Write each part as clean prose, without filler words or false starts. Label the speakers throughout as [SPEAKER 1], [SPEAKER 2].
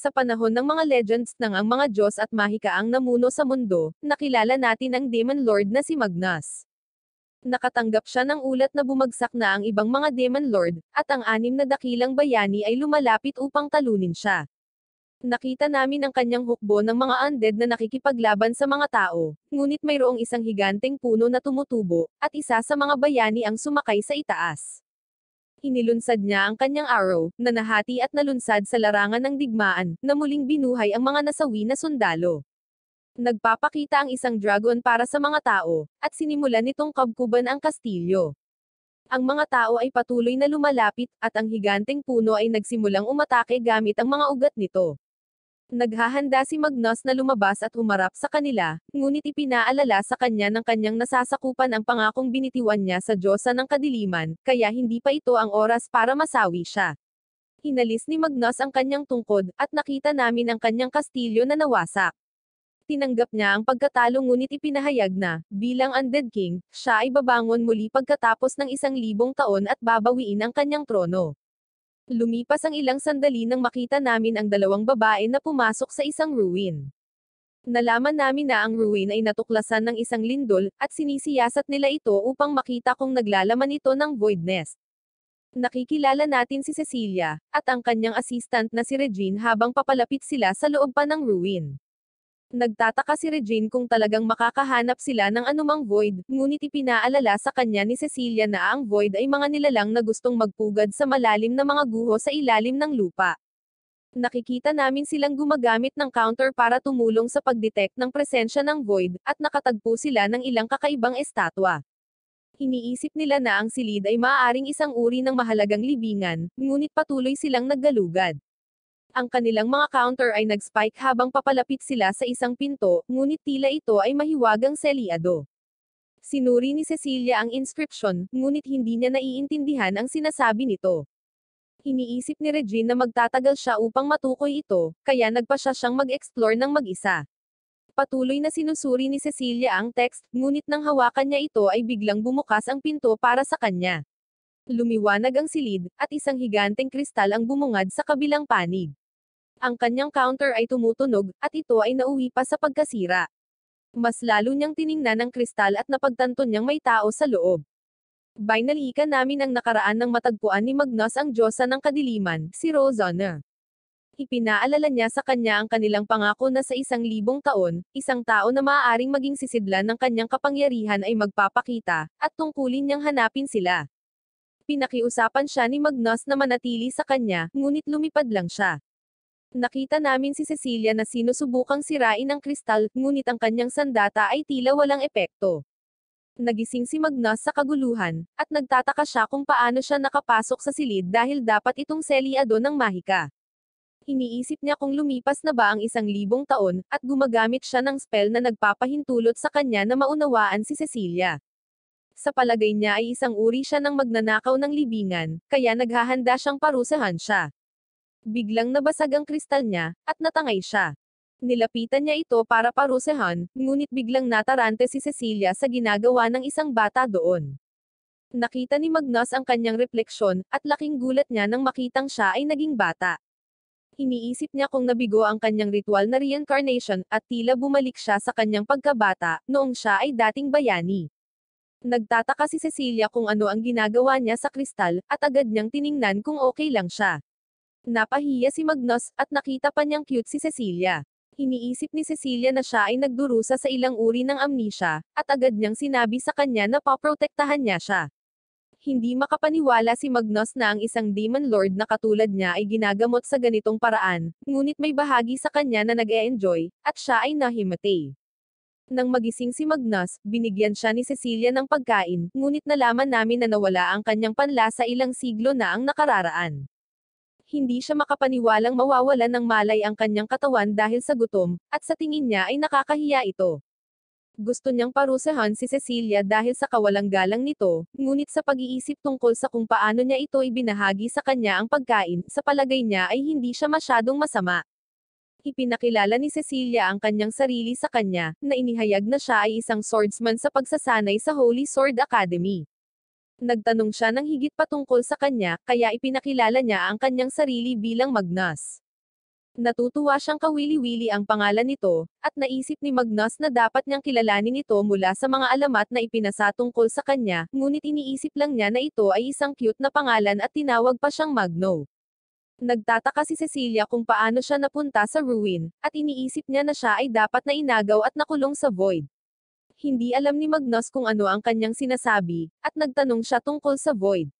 [SPEAKER 1] Sa panahon ng mga legends nang ang mga Diyos at mahika ang namuno sa mundo, nakilala natin ang Demon Lord na si Magnus. Nakatanggap siya ng ulat na bumagsak na ang ibang mga Demon Lord, at ang 6 na dakilang bayani ay lumalapit upang talunin siya. Nakita namin ang kanyang hukbo ng mga undead na nakikipaglaban sa mga tao, ngunit mayroong isang higanteng puno na tumutubo, at isa sa mga bayani ang sumakay sa itaas. Inilunsad niya ang kanyang arrow, na nahati at nalunsad sa larangan ng digmaan, na muling binuhay ang mga nasawi na sundalo. Nagpapakita ang isang dragon para sa mga tao, at sinimulan nitong kabkuban ang kastilyo. Ang mga tao ay patuloy na lumalapit, at ang higanteng puno ay nagsimulang umatake gamit ang mga ugat nito. Naghahanda si Magnus na lumabas at humarap sa kanila, ngunit ipinaalala sa kanya ng kanyang nasasakupan ang pangakong binitiwan niya sa Diyosa ng Kadiliman, kaya hindi pa ito ang oras para masawi siya. Hinalis ni Magnus ang kanyang tungkod, at nakita namin ang kanyang kastilyo na nawasak. Tinanggap niya ang pagkatalo ngunit ipinahayag na, bilang Undead King, siya ay babangon muli pagkatapos ng 1,000 taon at babawiin ang kanyang trono. Lumipas ang ilang sandali nang makita namin ang 2 babae na pumasok sa isang ruin. Nalaman namin na ang ruin ay natuklasan ng isang lindol, at sinisiyasat nila ito upang makita kung naglalaman ito ng void nest. Nakikilala natin si Cecilia, at ang kanyang assistant na si Regine habang papalapit sila sa loob pa ng ruin. Nagtataka si Regine kung talagang makakahanap sila ng anumang void, ngunit ipinaalala sa kanya ni Cecilia na ang void ay mga nilalang na gustong magpugad sa malalim na mga guho sa ilalim ng lupa. Nakikita namin silang gumagamit ng counter para tumulong sa pagdetect ng presensya ng void, at nakatagpo sila ng ilang kakaibang estatwa. Iniisip nila na ang silid ay maaaring isang uri ng mahalagang libingan, ngunit patuloy silang naggalugad. Ang kanilang mga counter ay nag-spike habang papalapit sila sa isang pinto, ngunit tila ito ay mahiwagang selyado. Sinuri ni Cecilia ang inscription, ngunit hindi niya naiintindihan ang sinasabi nito. Iniisip ni Regine na magtatagal siya upang matukoy ito, kaya nagpa siya siyang mag-explore ng mag-isa. Patuloy na sinusuri ni Cecilia ang text, ngunit nang hawakan niya ito ay biglang bumukas ang pinto para sa kanya. Lumiwanag ang silid, at isang higanteng kristal ang bumungad sa kabilang panig. Ang kanyang counter ay tumutunog, at ito ay nauwi pa sa pagkasira. Mas lalo niyang tiningnan ang kristal at napagtanto niyang may tao sa loob. Binalikan namin ang nakaraan ng matagpuan ni Magnus ang Diyosa ng Kadiliman, si Rosanna. Ipinaalala niya sa kanya ang kanilang pangako na sa 1,000 taon, isang tao na maaaring maging sisidlan ng kanyang kapangyarihan ay magpapakita, at tungkulin niyang hanapin sila. Pinakiusapan siya ni Magnus na manatili sa kanya, ngunit lumipad lang siya. Nakita namin si Cecilia na sinusubukang sirain ang kristal, ngunit ang kanyang sandata ay tila walang epekto. Nagising si Magnus sa kaguluhan, at nagtataka siya kung paano siya nakapasok sa silid dahil dapat itong selyado ng mahika. Iniisip niya kung lumipas na ba ang 1,000 taon, at gumagamit siya ng spell na nagpapahintulot sa kanya na maunawaan si Cecilia. Sa palagay niya ay isang uri siya ng magnanakaw ng libingan, kaya naghahanda siyang parusahan siya. Biglang nabasag ang kristal niya, at natangay siya. Nilapitan niya ito para parusahan, ngunit biglang natarante si Cecilia sa ginagawa ng isang bata doon. Nakita ni Magnus ang kanyang refleksyon, at laking gulat niya nang makitang siya ay naging bata. Iniisip niya kung nabigo ang kanyang ritual na reincarnation, at tila bumalik siya sa kanyang pagkabata, noong siya ay dating bayani. Nagtataka si Cecilia kung ano ang ginagawa niya sa kristal, at agad niyang tiningnan kung okay lang siya. Napahiya si Magnus, at nakita pa niyang cute si Cecilia. Iniisip ni Cecilia na siya ay nagdurusa sa ilang uri ng amnesia, at agad niyang sinabi sa kanya na paprotektahan niya siya. Hindi makapaniwala si Magnus na ang isang Demon Lord na katulad niya ay ginagamot sa ganitong paraan, ngunit may bahagi sa kanya na nag-e-enjoy, at siya ay nahimatay. Nang magising si Magnus, binigyan siya ni Cecilia ng pagkain, ngunit nalaman namin na nawala ang kanyang panlasa ilang siglo na ang nakararaan. Hindi siya makapaniwalang mawawalan ng malay ang kanyang katawan dahil sa gutom, at sa tingin niya ay nakakahiya ito. Gusto niyang parusahan si Cecilia dahil sa kawalang galang nito, ngunit sa pag-iisip tungkol sa kung paano niya ito ibinahagi sa kanya ang pagkain, sa palagay niya ay hindi siya masyadong masama. Ipinakilala ni Cecilia ang kanyang sarili sa kanya, na inihayag na siya ay isang swordsman sa pagsasanay sa Holy Sword Academy. Nagtanong siya ng higit pa tungkol sa kanya, kaya ipinakilala niya ang kanyang sarili bilang Magnus. Natutuwa siyang kawili-wili ang pangalan nito, at naisip ni Magnus na dapat niyang kilalanin ito mula sa mga alamat na ipinasa tungkol sa kanya, ngunit iniisip lang niya na ito ay isang cute na pangalan at tinawag pa siyang Magno. Nagtataka si Cecilia kung paano siya napunta sa ruin, at iniisip niya na siya ay dapat na inagaw at nakulong sa void. Hindi alam ni Magnus kung ano ang kanyang sinasabi, at nagtanong siya tungkol sa void.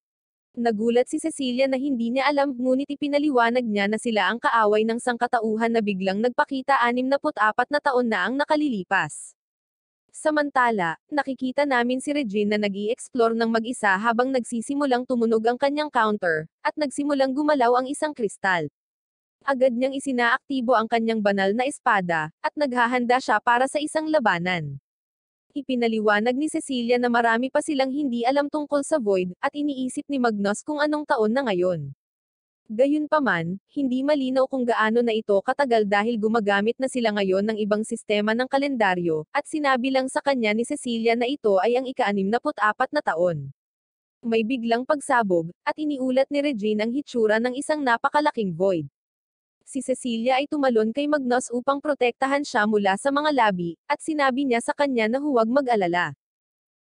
[SPEAKER 1] Nagulat si Cecilia na hindi niya alam, ngunit ipinaliwanag niya na sila ang kaaway ng sangkatauhan na biglang nagpakita 64 na taon na ang nakalilipas. Samantala, nakikita namin si Regine na nag-i-explore ng mag-isa habang nagsisimulang tumunog ang kanyang counter, at nagsimulang gumalaw ang isang kristal. Agad niyang isinaaktibo ang kanyang banal na espada, at naghahanda siya para sa isang labanan. Ipinaliwanag ni Cecilia na marami pa silang hindi alam tungkol sa Void, at iniisip ni Magnus kung anong taon na ngayon. Gayunpaman, hindi malinaw kung gaano na ito katagal dahil gumagamit na sila ngayon ng ibang sistema ng kalendaryo, at sinabi lang sa kanya ni Cecilia na ito ay ang ika-64 na taon. May biglang pagsabog, at iniulat ni Regine ang hitsura ng isang napakalaking void. Si Cecilia ay tumalon kay Magnus upang protektahan siya mula sa mga labi, at sinabi niya sa kanya na huwag mag-alala.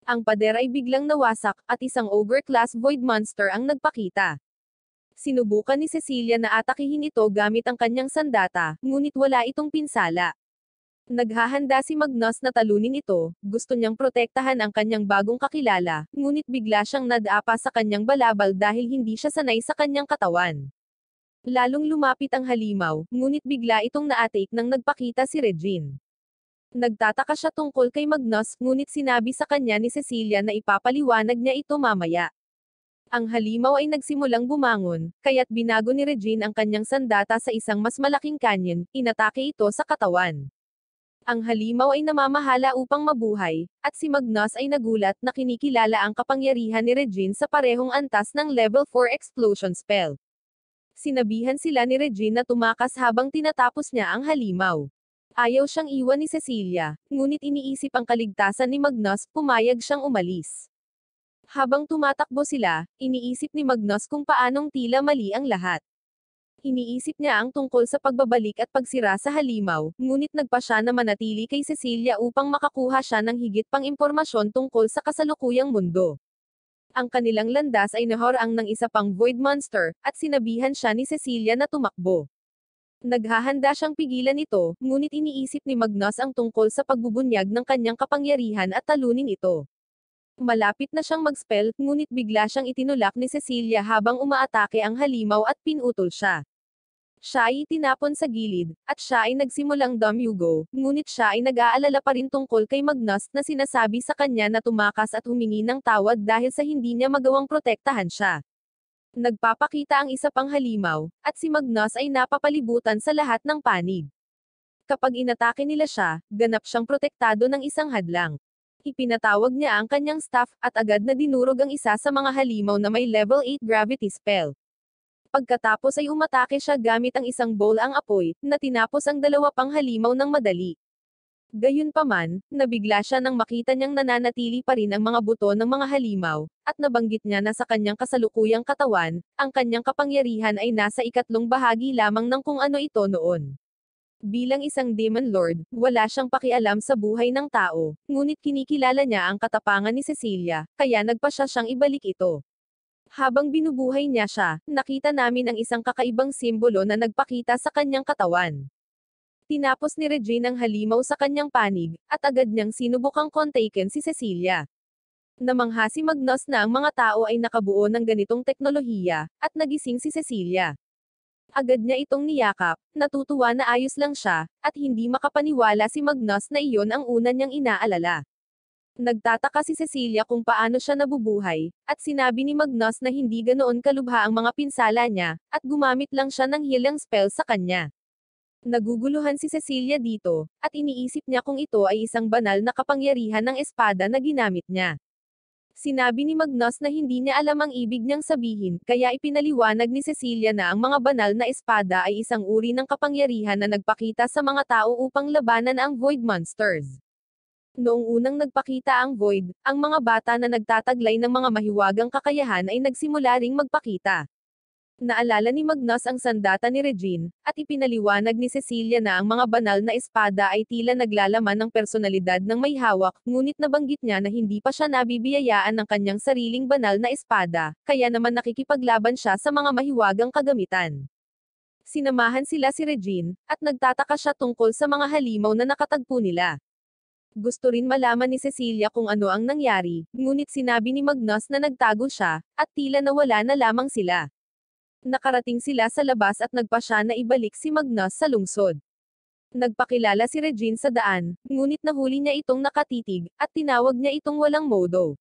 [SPEAKER 1] Ang pader ay biglang nawasak, at isang ogre-class void monster ang nagpakita. Sinubukan ni Cecilia na atakihin ito gamit ang kanyang sandata, ngunit wala itong pinsala. Naghahanda si Magnus na talunin ito, gusto niyang protektahan ang kanyang bagong kakilala, ngunit bigla siyang nadapa sa kanyang balabal dahil hindi siya sanay sa kanyang katawan. Lalong lumapit ang halimaw, ngunit bigla itong na-atake nang nagpakita si Regine. Nagtataka siya tungkol kay Magnus, ngunit sinabi sa kanya ni Cecilia na ipapaliwanag niya ito mamaya. Ang halimaw ay nagsimulang bumangon, kaya't binago ni Regine ang kanyang sandata sa isang mas malaking canyon, inatake ito sa katawan. Ang halimaw ay namamahala upang mabuhay, at si Magnus ay nagulat na kinikilala ang kapangyarihan ni Regine sa parehong antas ng level 4 explosion spell. Sinabihan sila ni Regine na tumakas habang tinatapos niya ang halimaw. Ayaw siyang iwan ni Cecilia, ngunit iniisip ang kaligtasan ni Magnus, pumayag siyang umalis. Habang tumatakbo sila, iniisip ni Magnus kung paanong tila mali ang lahat. Iniisip niya ang tungkol sa pagbabalik at pagsira sa halimaw, ngunit nagpa siya na manatili kay Cecilia upang makakuha siya ng higit pang impormasyon tungkol sa kasalukuyang mundo. Ang kanilang landas ay nahorang ng isa pang void monster, at sinabihan siya ni Cecilia na tumakbo. Naghahanda siyang pigilan ito, ngunit iniisip ni Magnus ang tungkol sa pagbubunyag ng kanyang kapangyarihan at talunin ito. Malapit na siyang mag-spell, ngunit bigla siyang itinulak ni Cecilia habang umaatake ang halimaw at pinutol siya. Siya ay itinapon sa gilid, at siya ay nagsimulang dumyugo, ngunit siya ay nag-aalala pa rin tungkol kay Magnus na sinasabi sa kanya na tumakas at humingi ng tawad dahil sa hindi niya magawang protektahan siya. Nagpapakita ang isa pang halimaw, at si Magnus ay napapalibutan sa lahat ng panig. Kapag inatake nila siya, ganap siyang protektado ng isang hadlang. Ipinatawag niya ang kanyang staff, at agad na dinurog ang isa sa mga halimaw na may level 8 gravity spell. Pagkatapos ay umatake siya gamit ang isang bowl ang apoy, na tinapos ang dalawa pang halimaw ng madali. Gayunpaman, nabigla siya nang makita niyang nananatili pa rin ang mga buto ng mga halimaw, at nabanggit niya na sa kanyang kasalukuyang katawan, ang kanyang kapangyarihan ay nasa ikatlong bahagi lamang ng kung ano ito noon. Bilang isang Demon Lord, wala siyang pakialam sa buhay ng tao, ngunit kinikilala niya ang katapangan ni Cecilia, kaya nagpa siyang ibalik ito. Habang binubuhay niya siya, nakita namin ang isang kakaibang simbolo na nagpakita sa kanyang katawan. Tinapos ni Regine ang halimaw sa kanyang panig, at agad niyang sinubukang kontakin si Cecilia. Namangha si Magnus na ang mga tao ay nakabuo ng ganitong teknolohiya, at nagising si Cecilia. Agad niya itong niyakap, natutuwa na ayos lang siya, at hindi makapaniwala si Magnus na iyon ang una niyang inaalala. Nagtataka si Cecilia kung paano siya nabubuhay, at sinabi ni Magnus na hindi ganoon kalubha ang mga pinsala niya, at gumamit lang siya ng healing spell sa kanya. Naguguluhan si Cecilia dito, at iniisip niya kung ito ay isang banal na kapangyarihan ng espada na ginamit niya. Sinabi ni Magnus na hindi niya alam ang ibig niyang sabihin, kaya ipinaliwanag ni Cecilia na ang mga banal na espada ay isang uri ng kapangyarihan na nagpakita sa mga tao upang labanan ang void monsters. Noong unang nagpakita ang Void, ang mga bata na nagtataglay ng mga mahiwagang kakayahan ay nagsimula ring magpakita. Naalala ni Magnus ang sandata ni Regine, at ipinaliwanag ni Cecilia na ang mga banal na espada ay tila naglalaman ng personalidad ng may hawak, ngunit nabanggit niya na hindi pa siya nabibiyayaan ng kanyang sariling banal na espada, kaya naman nakikipaglaban siya sa mga mahiwagang kagamitan. Sinamahan sila si Regine, at nagtataka siya tungkol sa mga halimaw na nakatagpo nila. Gusto rin malaman ni Cecilia kung ano ang nangyari, ngunit sinabi ni Magnus na nagtago siya, at tila nawala na lamang sila. Nakarating sila sa labas at nagpasya na ibalik si Magnus sa lungsod. Nagpakilala si Regine sa daan, ngunit nahuli niya itong nakatitig, at tinawag niya itong walang modo.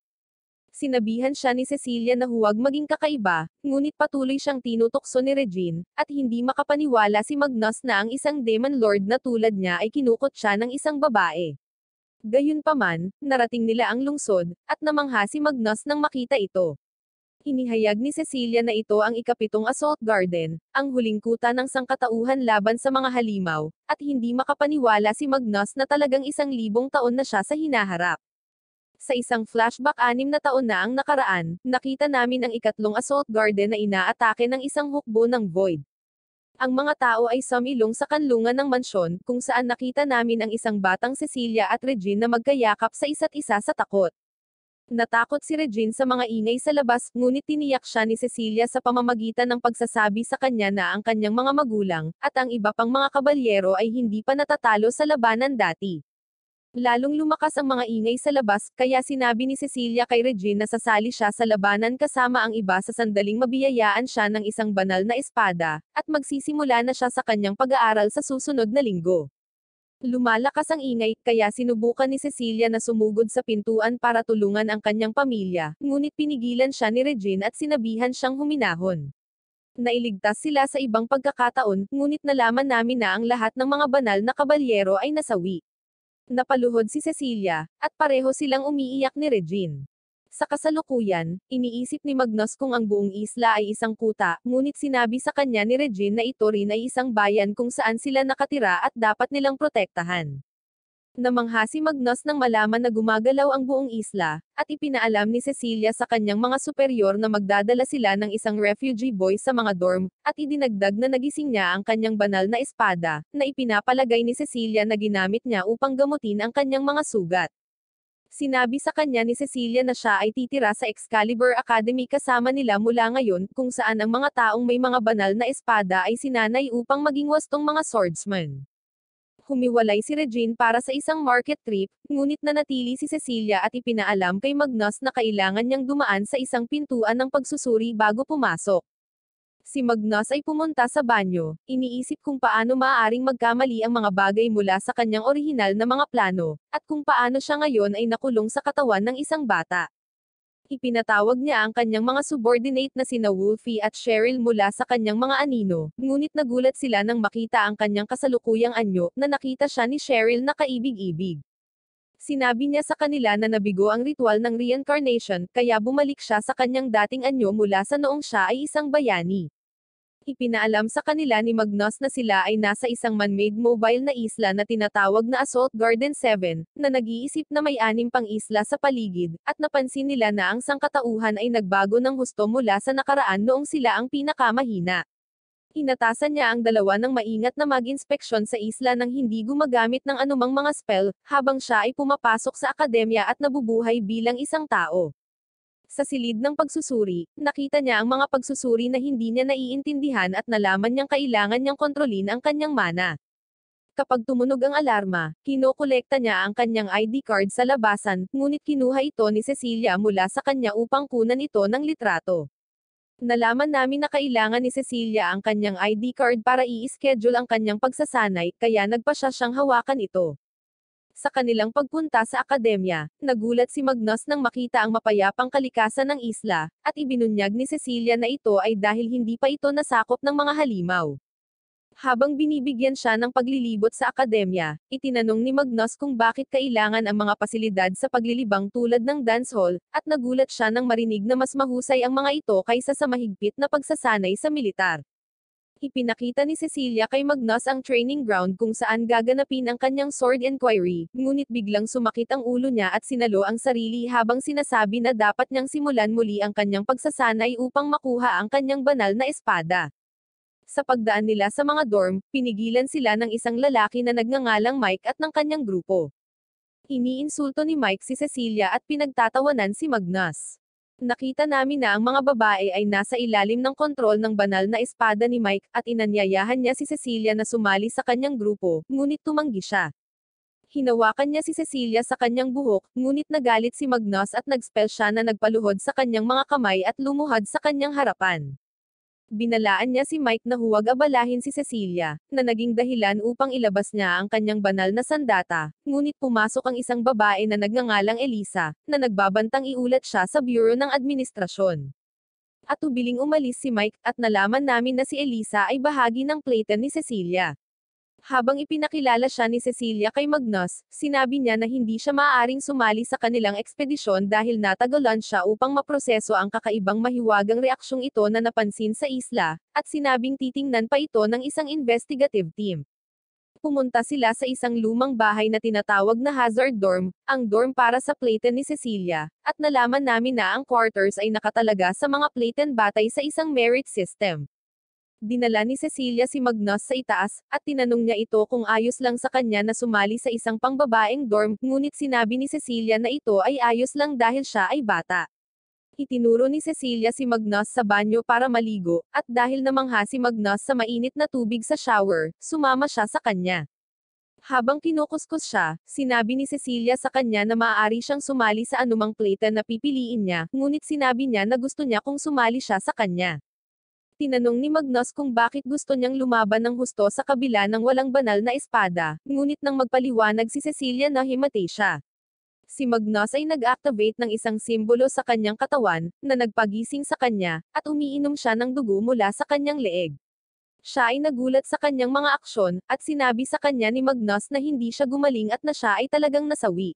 [SPEAKER 1] Sinabihan siya ni Cecilia na huwag maging kakaiba, ngunit patuloy siyang tinutokso ni Regine, at hindi makapaniwala si Magnus na ang isang Demon Lord na tulad niya ay kinukot siya ng isang babae. Gayunpaman, narating nila ang lungsod, at namangha si Magnus nang makita ito. Inihayag ni Cecilia na ito ang ikapitong assault garden, ang huling kuta ng sangkatauhan laban sa mga halimaw, at hindi makapaniwala si Magnus na talagang 1,000 taon na siya sa hinaharap. Sa isang flashback 6 na taon na ang nakaraan, nakita namin ang ikatlong assault garden na inaatake ng isang hukbo ng void. Ang mga tao ay sumilong sa kanlungan ng mansyon, kung saan nakita namin ang isang batang Cecilia at Regine na magkayakap sa isa't isa sa takot. Natakot si Regine sa mga ingay sa labas, ngunit tiniyak siya ni Cecilia sa pamamagitan ng pagsasabi sa kanya na ang kanyang mga magulang, at ang iba pang mga kabalyero ay hindi pa natatalo sa labanan dati. Lalong lumakas ang mga ingay sa labas, kaya sinabi ni Cecilia kay Regine na sasali siya sa labanan kasama ang iba sa sandaling mabiyayaan siya ng isang banal na espada, at magsisimula na siya sa kanyang pag-aaral sa susunod na linggo. Lumalakas ang ingay, kaya sinubukan ni Cecilia na sumugod sa pintuan para tulungan ang kanyang pamilya, ngunit pinigilan siya ni Regine at sinabihan siyang huminahon. Nailigtas sila sa ibang pagkakataon, ngunit nalaman namin na ang lahat ng mga banal na kabalyero ay nasawi. Napaluhod si Cecilia, at pareho silang umiiyak ni Regine. Sa kasalukuyan, iniisip ni Magnus kung ang buong isla ay isang kuta, ngunit sinabi sa kanya ni Regine na ito rin ay isang bayan kung saan sila nakatira at dapat nilang protektahan. Namangha si Magnus nang malaman na gumagalaw ang buong isla, at ipinaalam ni Cecilia sa kanyang mga superior na magdadala sila ng isang refugee boy sa mga dorm, at idinagdag na nagising niya ang kanyang banal na espada, na ipinapalagay ni Cecilia na ginamit niya upang gamutin ang kanyang mga sugat. Sinabi sa kanya ni Cecilia na siya ay titira sa Excalibur Academy kasama nila mula ngayon, kung saan ang mga taong may mga banal na espada ay sinanay upang maging wastong mga swordsman. Humiwalay si Regine para sa isang market trip, ngunit nanatili si Cecilia at ipinaalam kay Magnus na kailangan niyang dumaan sa isang pintuan ng pagsusuri bago pumasok. Si Magnus ay pumunta sa banyo, iniisip kung paano maaaring magkamali ang mga bagay mula sa kanyang orihinal na mga plano, at kung paano siya ngayon ay nakulong sa katawan ng isang bata. Ipinatawag niya ang kanyang mga subordinate na sina Wolfie at Cheryl mula sa kanyang mga anino, ngunit nagulat sila nang makita ang kanyang kasalukuyang anyo, na nakita siya ni Cheryl na kaibig-ibig. Sinabi niya sa kanila na nabigo ang ritual ng reincarnation, kaya bumalik siya sa kanyang dating anyo mula sa noong siya ay isang bayani. Ipinaalam sa kanila ni Magnus na sila ay nasa isang man-made mobile na isla na tinatawag na Assault Garden 7, na nag-iisip na may 6 pang isla sa paligid, at napansin nila na ang sangkatauhan ay nagbago ng husto mula sa nakaraan noong sila ang pinakamahina. Inatasan niya ang dalawa ng maingat na mag-inspeksyon sa isla nang hindi gumagamit ng anumang mga spell, habang siya ay pumapasok sa akademya at nabubuhay bilang isang tao. Sa silid ng pagsusuri, nakita niya ang mga pagsusuri na hindi niya naiintindihan at nalaman niyang kailangan niyang kontrolin ang kanyang mana. Kapag tumunog ang alarma, kinokolekta niya ang kanyang ID card sa labasan, ngunit kinuha ito ni Cecilia mula sa kanya upang kunan ito ng litrato. Nalaman namin na kailangan ni Cecilia ang kanyang ID card para i-schedule ang kanyang pagsasanay, kaya nagpasya siyang hawakan ito. Sa kanilang pagpunta sa akademya, nagulat si Magnus nang makita ang mapayapang kalikasan ng isla, at ibinunyag ni Cecilia na ito ay dahil hindi pa ito nasakop ng mga halimaw. Habang binibigyan siya ng paglilibot sa akademya, itinanong ni Magnus kung bakit kailangan ang mga pasilidad sa paglilibang tulad ng dance hall, at nagulat siya nang marinig na mas mahusay ang mga ito kaysa sa mahigpit na pagsasanay sa militar. Ipinakita ni Cecilia kay Magnus ang training ground kung saan gaganapin ang kanyang sword inquiry, ngunit biglang sumakit ang ulo niya at sinalo ang sarili habang sinasabi na dapat niyang simulan muli ang kanyang pagsasanay upang makuha ang kanyang banal na espada. Sa pagdaan nila sa mga dorm, pinigilan sila ng isang lalaki na nagngangalang Mike at ng kanyang grupo. Iniinsulto ni Mike si Cecilia at pinagtatawanan si Magnus. Nakita namin na ang mga babae ay nasa ilalim ng kontrol ng banal na espada ni Mike at inanyayahan niya si Cecilia na sumali sa kanyang grupo, ngunit tumanggi siya. Hinawakan niya si Cecilia sa kanyang buhok, ngunit nagalit si Magnus at nagspell siya na nagpaluhod sa kanyang mga kamay at lumuhad sa kanyang harapan. Binalaan niya si Mike na huwag abalahin si Cecilia, na naging dahilan upang ilabas niya ang kanyang banal na sandata, ngunit pumasok ang isang babae na nagngangalang Elisa, na nagbabantang iulat siya sa Bureau ng Administrasyon. At ubiling umalis si Mike, at nalaman namin na si Elisa ay bahagi ng platen ni Cecilia. Habang ipinakilala siya ni Cecilia kay Magnus, sinabi niya na hindi siya maaaring sumali sa kanilang ekspedisyon dahil natagalan siya upang maproseso ang kakaibang mahiwagang reaksyong ito na napansin sa isla, at sinabing titingnan pa ito ng isang investigative team. Pumunta sila sa isang lumang bahay na tinatawag na Hazard Dorm, ang dorm para sa platen ni Cecilia, at nalaman namin na ang quarters ay nakatalaga sa mga platen batay sa isang merit system. Dinala ni Cecilia si Magnus sa itaas, at tinanong niya ito kung ayos lang sa kanya na sumali sa isang pangbabaeng dorm, ngunit sinabi ni Cecilia na ito ay ayos lang dahil siya ay bata. Itinuro ni Cecilia si Magnus sa banyo para maligo, at dahil namangha si Magnus sa mainit na tubig sa shower, sumama siya sa kanya. Habang kinukuskus siya, sinabi ni Cecilia sa kanya na maaari siyang sumali sa anumang platen na pipiliin niya, ngunit sinabi niya na gusto niya kung sumali siya sa kanya. Tinanong ni Magnus kung bakit gusto niyang lumaban ng husto sa kabila ng walang banal na espada, ngunit nang magpaliwanag si Cecilia na himatay siya. Si Magnus ay nag-activate ng isang simbolo sa kanyang katawan, na nagpagising sa kanya, at umiinom siya ng dugo mula sa kanyang leeg. Siya ay nagulat sa kanyang mga aksyon, at sinabi sa kanya ni Magnus na hindi siya gumaling at na siya ay talagang nasawi.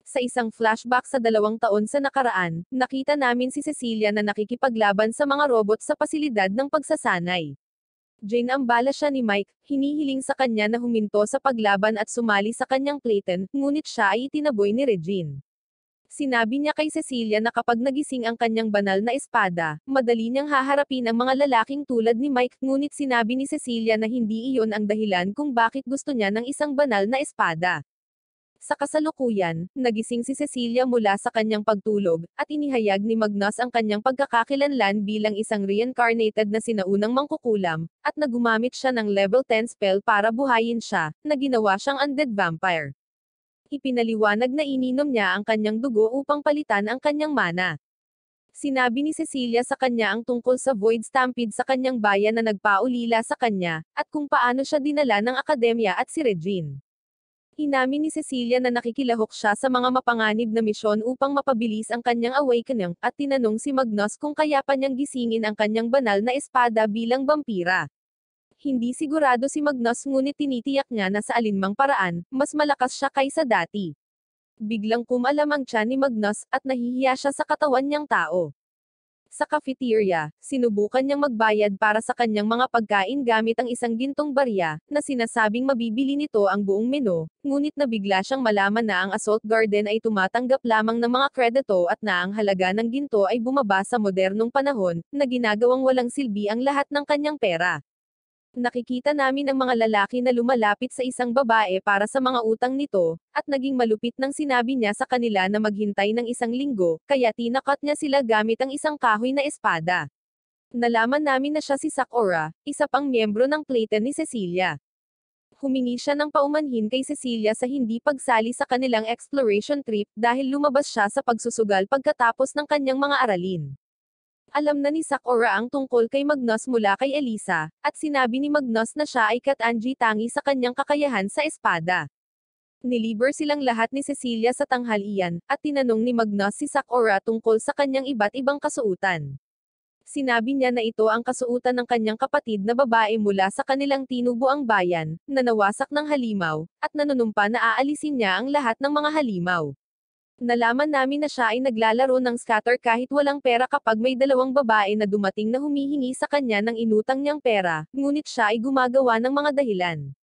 [SPEAKER 1] Sa isang flashback sa 2 taon sa nakaraan, nakita namin si Cecilia na nakikipaglaban sa mga robot sa pasilidad ng pagsasanay. Ginambala siya ni Mike, hinihiling sa kanya na huminto sa paglaban at sumali sa kanyang platen, ngunit siya ay itinaboy ni Regine. Sinabi niya kay Cecilia na kapag nagising ang kanyang banal na espada, madali niyang haharapin ang mga lalaking tulad ni Mike, ngunit sinabi ni Cecilia na hindi iyon ang dahilan kung bakit gusto niya ng isang banal na espada. Sa kasalukuyan, nagising si Cecilia mula sa kanyang pagtulog, at inihayag ni Magnus ang kanyang pagkakakilanlan bilang isang reincarnated na sinaunang mangkukulam, at nagumamit siya ng level 10 spell para buhayin siya, na ginawa siyang undead vampire. Ipinaliwanag na ininom niya ang kanyang dugo upang palitan ang kanyang mana. Sinabi ni Cecilia sa kanya ang tungkol sa Void Stampede sa kanyang bayan na nagpaulila sa kanya, at kung paano siya dinala ng akademya at si Regine. Inamin ni Cecilia na nakikilahok siya sa mga mapanganib na misyon upang mapabilis ang kanyang awakening, at tinanong si Magnus kung kaya pa niyang gisingin ang kanyang banal na espada bilang vampira. Hindi sigurado si Magnus ngunit tinitiyak niya na sa alinmang paraan, mas malakas siya kaysa dati. Biglang kumalam ang tiyan ni Magnus, at nahihiya siya sa katawan niyang tao. Sa cafeteria, sinubukan niyang magbayad para sa kanyang mga pagkain gamit ang isang gintong barya, na sinasabing mabibili nito ang buong menu, ngunit nabigla siyang malaman na ang Assault Garden ay tumatanggap lamang ng mga kredito at na ang halaga ng ginto ay bumaba sa modernong panahon, na ginagawang walang silbi ang lahat ng kanyang pera. Nakikita namin ang mga lalaki na lumalapit sa isang babae para sa mga utang nito, at naging malupit nang sinabi niya sa kanila na maghintay ng 1 linggo, kaya tinakat niya sila gamit ang isang kahoy na espada. Nalaman namin na siya si Sakura, isa pang miyembro ng platen ni Cecilia. Humingi siya ng paumanhin kay Cecilia sa hindi pagsali sa kanilang exploration trip dahil lumabas siya sa pagsusugal pagkatapos ng kanyang mga aralin. Alam na ni Sakura ang tungkol kay Magnus mula kay Elisa, at sinabi ni Magnus na siya ay katangi-tangi sa kanyang kakayahan sa espada. Niliber silang lahat ni Cecilia sa tanghalian, at tinanong ni Magnus si Sakura tungkol sa kanyang iba't ibang kasuutan. Sinabi niya na ito ang kasuutan ng kanyang kapatid na babae mula sa kanilang tinubuang bayan, na nawasak ng halimaw, at nanunumpa na aalisin niya ang lahat ng mga halimaw. Nalaman namin na siya ay naglalaro ng scatter kahit walang pera kapag may dalawang babae na dumating na humihingi sa kanya ng inutang niyang pera, ngunit siya ay gumagawa ng mga dahilan.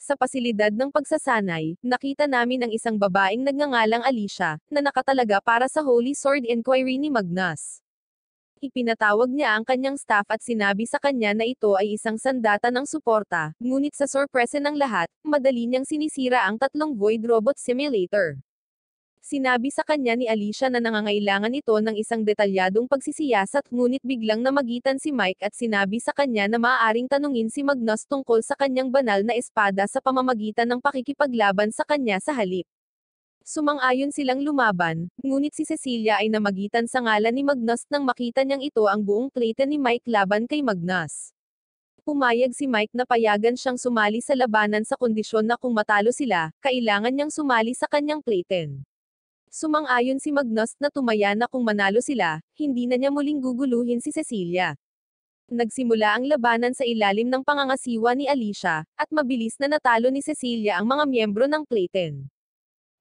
[SPEAKER 1] Sa pasilidad ng pagsasanay, nakita namin ang isang babaeng nagngangalang Alicia, na nakatalaga para sa Holy Sword Inquiry ni Magnus. Ipinatawag niya ang kanyang staff at sinabi sa kanya na ito ay isang sandata ng suporta, ngunit sa sorpresa ng lahat, madali niyang sinisira ang tatlong Void Robot Simulator. Sinabi sa kanya ni Alicia na nangangailangan ito ng isang detalyadong pagsisiyasat ngunit biglang namagitan si Mike at sinabi sa kanya na maaaring tanungin si Magnus tungkol sa kanyang banal na espada sa pamamagitan ng pakikipaglaban sa kanya sa halip. Sumang-ayon silang lumaban, ngunit si Cecilia ay namagitan sa ngalan ni Magnus nang makita niyang ito ang buong plate ni Mike laban kay Magnus. Pumayag si Mike na payagan siyang sumali sa labanan sa kondisyon na kung matalo sila, kailangan niyang sumali sa kanyang platen. Sumang-ayon si Magnus na tumaya na kung manalo sila, hindi na niya muling guguluhin si Cecilia. Nagsimula ang labanan sa ilalim ng pangangasiwa ni Alicia, at mabilis na natalo ni Cecilia ang mga miyembro ng Platen.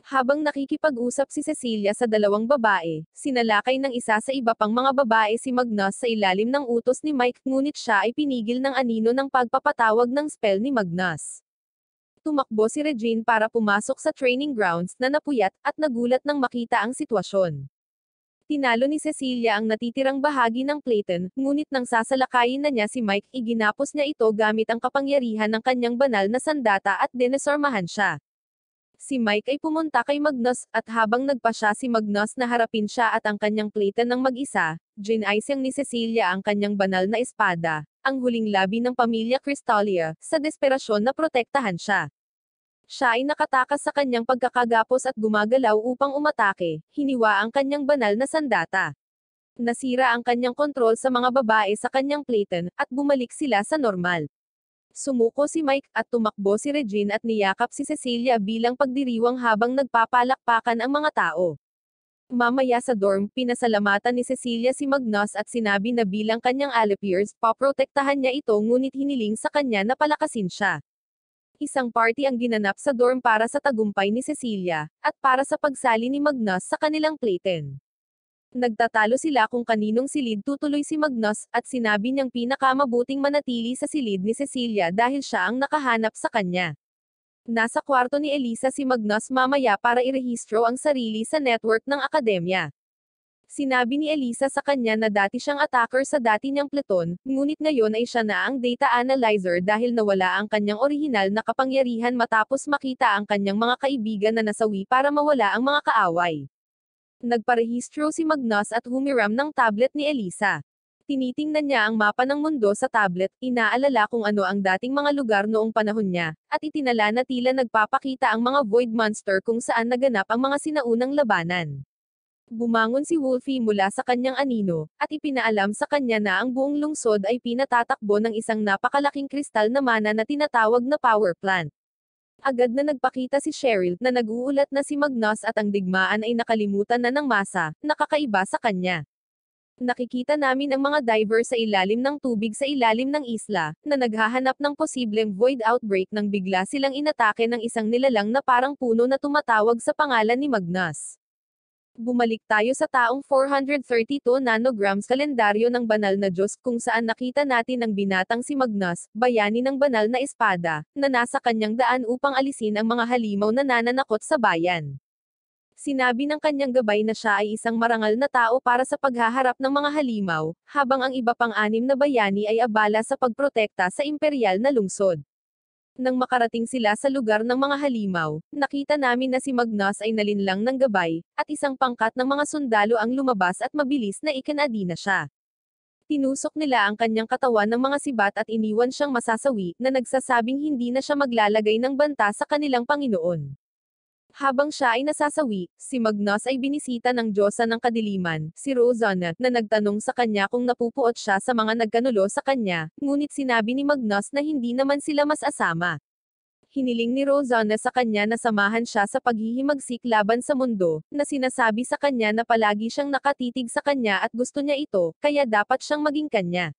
[SPEAKER 1] Habang nakikipag-usap si Cecilia sa dalawang babae, sinalakay ng isa sa iba pang mga babae si Magnus sa ilalim ng utos ni Mike ngunit siya ay pinigil ng anino ng pagpapatawag ng spell ni Magnus. Tumakbo si Regine para pumasok sa training grounds na napuyat at nagulat nang makita ang sitwasyon. Tinalo ni Cecilia ang natitirang bahagi ng Platen, ngunit nang sasalakayin na niya si Mike, iginapos niya ito gamit ang kapangyarihan ng kanyang banal na sandata at dinesormahan siya. Si Mike ay pumunta kay Magnus, at habang nagpa siya si Magnus na harapin siya at ang kanyang Platen ng mag-isa, ginaisyang ni Cecilia ang kanyang banal na espada, ang huling labi ng pamilya Crystalia, sa desperasyon na protektahan siya. Siya ay nakatakas sa kanyang pagkakagapos at gumagalaw upang umatake, hiniwa ang kanyang banal na sandata. Nasira ang kanyang kontrol sa mga babae sa kanyang Platen, at bumalik sila sa normal. Sumuko si Mike, at tumakbo si Regine at niyakap si Cecilia bilang pagdiriwang habang nagpapalakpakan ang mga tao. Mamaya sa dorm, pinasalamatan ni Cecilia si Magnus at sinabi na bilang kanyang allipiers, poprotektahan niya ito ngunit hiniling sa kanya na palakasin siya. Isang party ang ginanap sa dorm para sa tagumpay ni Cecilia, at para sa pagsali ni Magnus sa kanilang Platen. Nagtatalo sila kung kaninong silid tutuloy si Magnus, at sinabi niyang pinakamabuting manatili sa silid ni Cecilia dahil siya ang nakahanap sa kanya. Nasa kwarto ni Elisa si Magnus mamaya para irehistro ang sarili sa network ng akademya. Sinabi ni Elisa sa kanya na dati siyang attacker sa dati niyang Pluton, ngunit ngayon ay siya na ang data analyzer dahil nawala ang kanyang orihinal na kapangyarihan matapos makita ang kanyang mga kaibigan na nasawi para mawala ang mga kaaway. Nagparehistro si Magnus at humiram ng tablet ni Elisa. Tinitingnan niya ang mapa ng mundo sa tablet, inaalala kung ano ang dating mga lugar noong panahon niya, at itinala na tila nagpapakita ang mga void monster kung saan naganap ang mga sinaunang labanan. Bumangon si Wolfie mula sa kanyang anino, at ipinaalam sa kanya na ang buong lungsod ay pinatatakbo ng isang napakalaking kristal na mana na tinatawag na power plant. Agad na nagpakita si Cheryl, na nag-uulat na si Magnus at ang digmaan ay nakalimutan na ng masa, nakakaiba sa kanya. Nakikita namin ang mga diver sa ilalim ng tubig sa ilalim ng isla, na naghahanap ng posibleng void outbreak nang bigla silang inatake ng isang nilalang na parang puno na tumatawag sa pangalan ni Magnus. Bumalik tayo sa taong 432 nanograms kalendaryo ng banal na Diyos kung saan nakita natin ang binatang si Magnus, bayani ng banal na espada, na nasa kanyang daan upang alisin ang mga halimaw na nananakot sa bayan. Sinabi ng kanyang gabay na siya ay isang marangal na tao para sa paghaharap ng mga halimaw, habang ang iba pang 6 na bayani ay abala sa pagprotekta sa imperial na lungsod. Nang makarating sila sa lugar ng mga halimaw, nakita namin na si Magnus ay nalinlang ng gabay, at isang pangkat ng mga sundalo ang lumabas at mabilis na ikinadina siya. Tinusok nila ang kanyang katawan ng mga sibat at iniwan siyang masasawi, na nagsasabing hindi na siya maglalagay ng banta sa kanilang Panginoon. Habang siya ay nasasawi, si Magnus ay binisita ng Diyosa ng Kadiliman, si Rosanna, na nagtanong sa kanya kung napupuot siya sa mga nagkanulo sa kanya, ngunit sinabi ni Magnus na hindi naman sila mas-asama. Hiniling ni Rosanna sa kanya na samahan siya sa paghihimagsik laban sa mundo, na sinasabi sa kanya na palagi siyang nakatitig sa kanya at gusto niya ito, kaya dapat siyang maging kanya.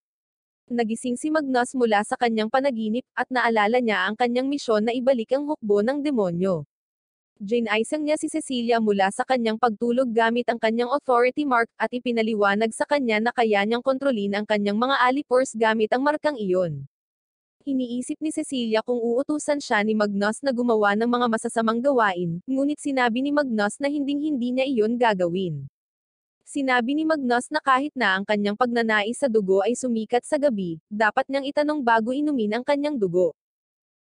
[SPEAKER 1] Nagising si Magnus mula sa kanyang panaginip, at naalala niya ang kanyang misyon na ibalik ang hukbo ng demonyo. Ginaisang niya si Cecilia mula sa kanyang pagtulog gamit ang kanyang authority mark, at ipinaliwanag sa kanya na kaya niyang kontrolin ang kanyang mga alipores gamit ang markang iyon. Iniisip ni Cecilia kung uutusan siya ni Magnus na gumawa ng mga masasamang gawain, ngunit sinabi ni Magnus na hinding-hindi niya iyon gagawin. Sinabi ni Magnus na kahit na ang kanyang pagnanais sa dugo ay sumikat sa gabi, dapat niyang itanong bago inumin ang kanyang dugo.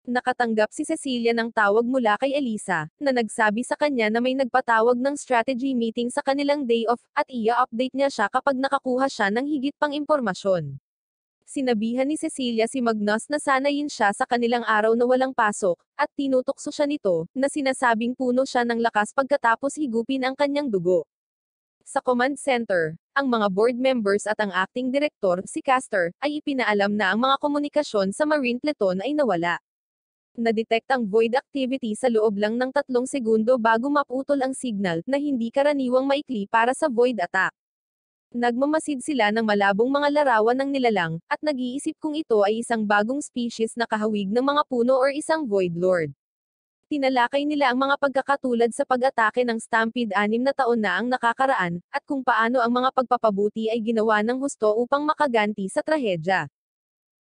[SPEAKER 1] Nakatanggap si Cecilia ng tawag mula kay Elisa, na nagsabi sa kanya na may nagpatawag ng strategy meeting sa kanilang day off, at i-update niya siya kapag nakakuha siya ng higit pang impormasyon. Sinabihan ni Cecilia si Magnus na sanayin siya sa kanilang araw na walang pasok, at tinutokso siya nito, na sinasabing puno siya ng lakas pagkatapos higupin ang kanyang dugo. Sa command center, ang mga board members at ang acting director, si Castor, ay ipinaalam na ang mga komunikasyon sa Marine Pluton ay nawala. Na-detect ang void activity sa loob lang ng 3 segundo bago maputol ang signal, na hindi karaniwang maikli para sa void attack. Nagmamasid sila ng malabong mga larawan ng nilalang, at nag-iisip kung ito ay isang bagong species na kahawig ng mga puno or isang void lord. Tinalakay nila ang mga pagkakatulad sa pag-atake ng Stampede 6 na taon na ang nakakaraan, at kung paano ang mga pagpapabuti ay ginawa ng husto upang makaganti sa trahedya.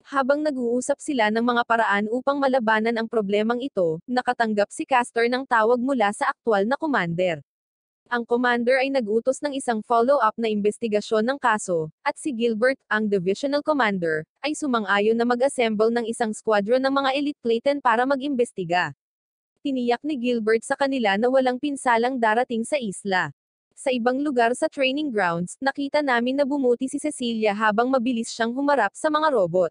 [SPEAKER 1] Habang nag-uusap sila ng mga paraan upang malabanan ang problemang ito, nakatanggap si Castor ng tawag mula sa aktwal na commander. Ang commander ay nag-utos ng isang follow-up na investigasyon ng kaso, at si Gilbert, ang divisional commander, ay sumang-ayon na mag-assemble ng isang squadron ng mga elite Clayton para mag-imbestiga. Tiniyak ni Gilbert sa kanila na walang pinsalang darating sa isla. Sa ibang lugar sa training grounds, nakita namin na bumuti si Cecilia habang mabilis siyang humarap sa mga robot.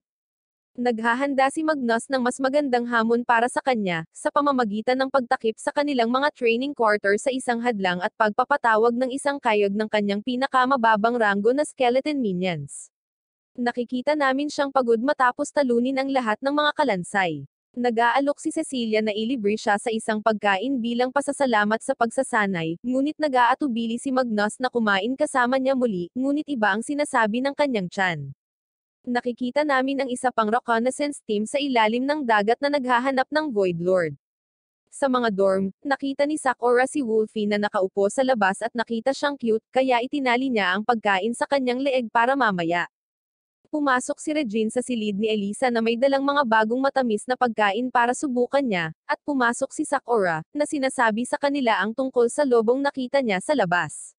[SPEAKER 1] Naghahanda si Magnus ng mas magandang hamon para sa kanya, sa pamamagitan ng pagtakip sa kanilang mga training quarter sa isang hadlang at pagpapatawag ng isang kayod ng kanyang pinakamababang ranggo na skeleton minions. Nakikita namin siyang pagod matapos talunin ang lahat ng mga kalansay. Nag-aalok si Cecilia na ilibre siya sa isang pagkain bilang pasasalamat sa pagsasanay, ngunit nag-aatubili si Magnus na kumain kasama niya muli, ngunit iba ang sinasabi ng kanyang tiyan. Nakikita namin ang isa pang reconnaissance team sa ilalim ng dagat na naghahanap ng Void Lord. Sa mga dorm, nakita ni Sakura si Wolfie na nakaupo sa labas at nakita siyang cute, kaya itinali niya ang pagkain sa kanyang leeg para mamaya. Pumasok si Regine sa silid ni Elisa na may dalang mga bagong matamis na pagkain para subukan niya, at pumasok si Sakura, na sinasabi sa kanila ang tungkol sa lobong nakita niya sa labas.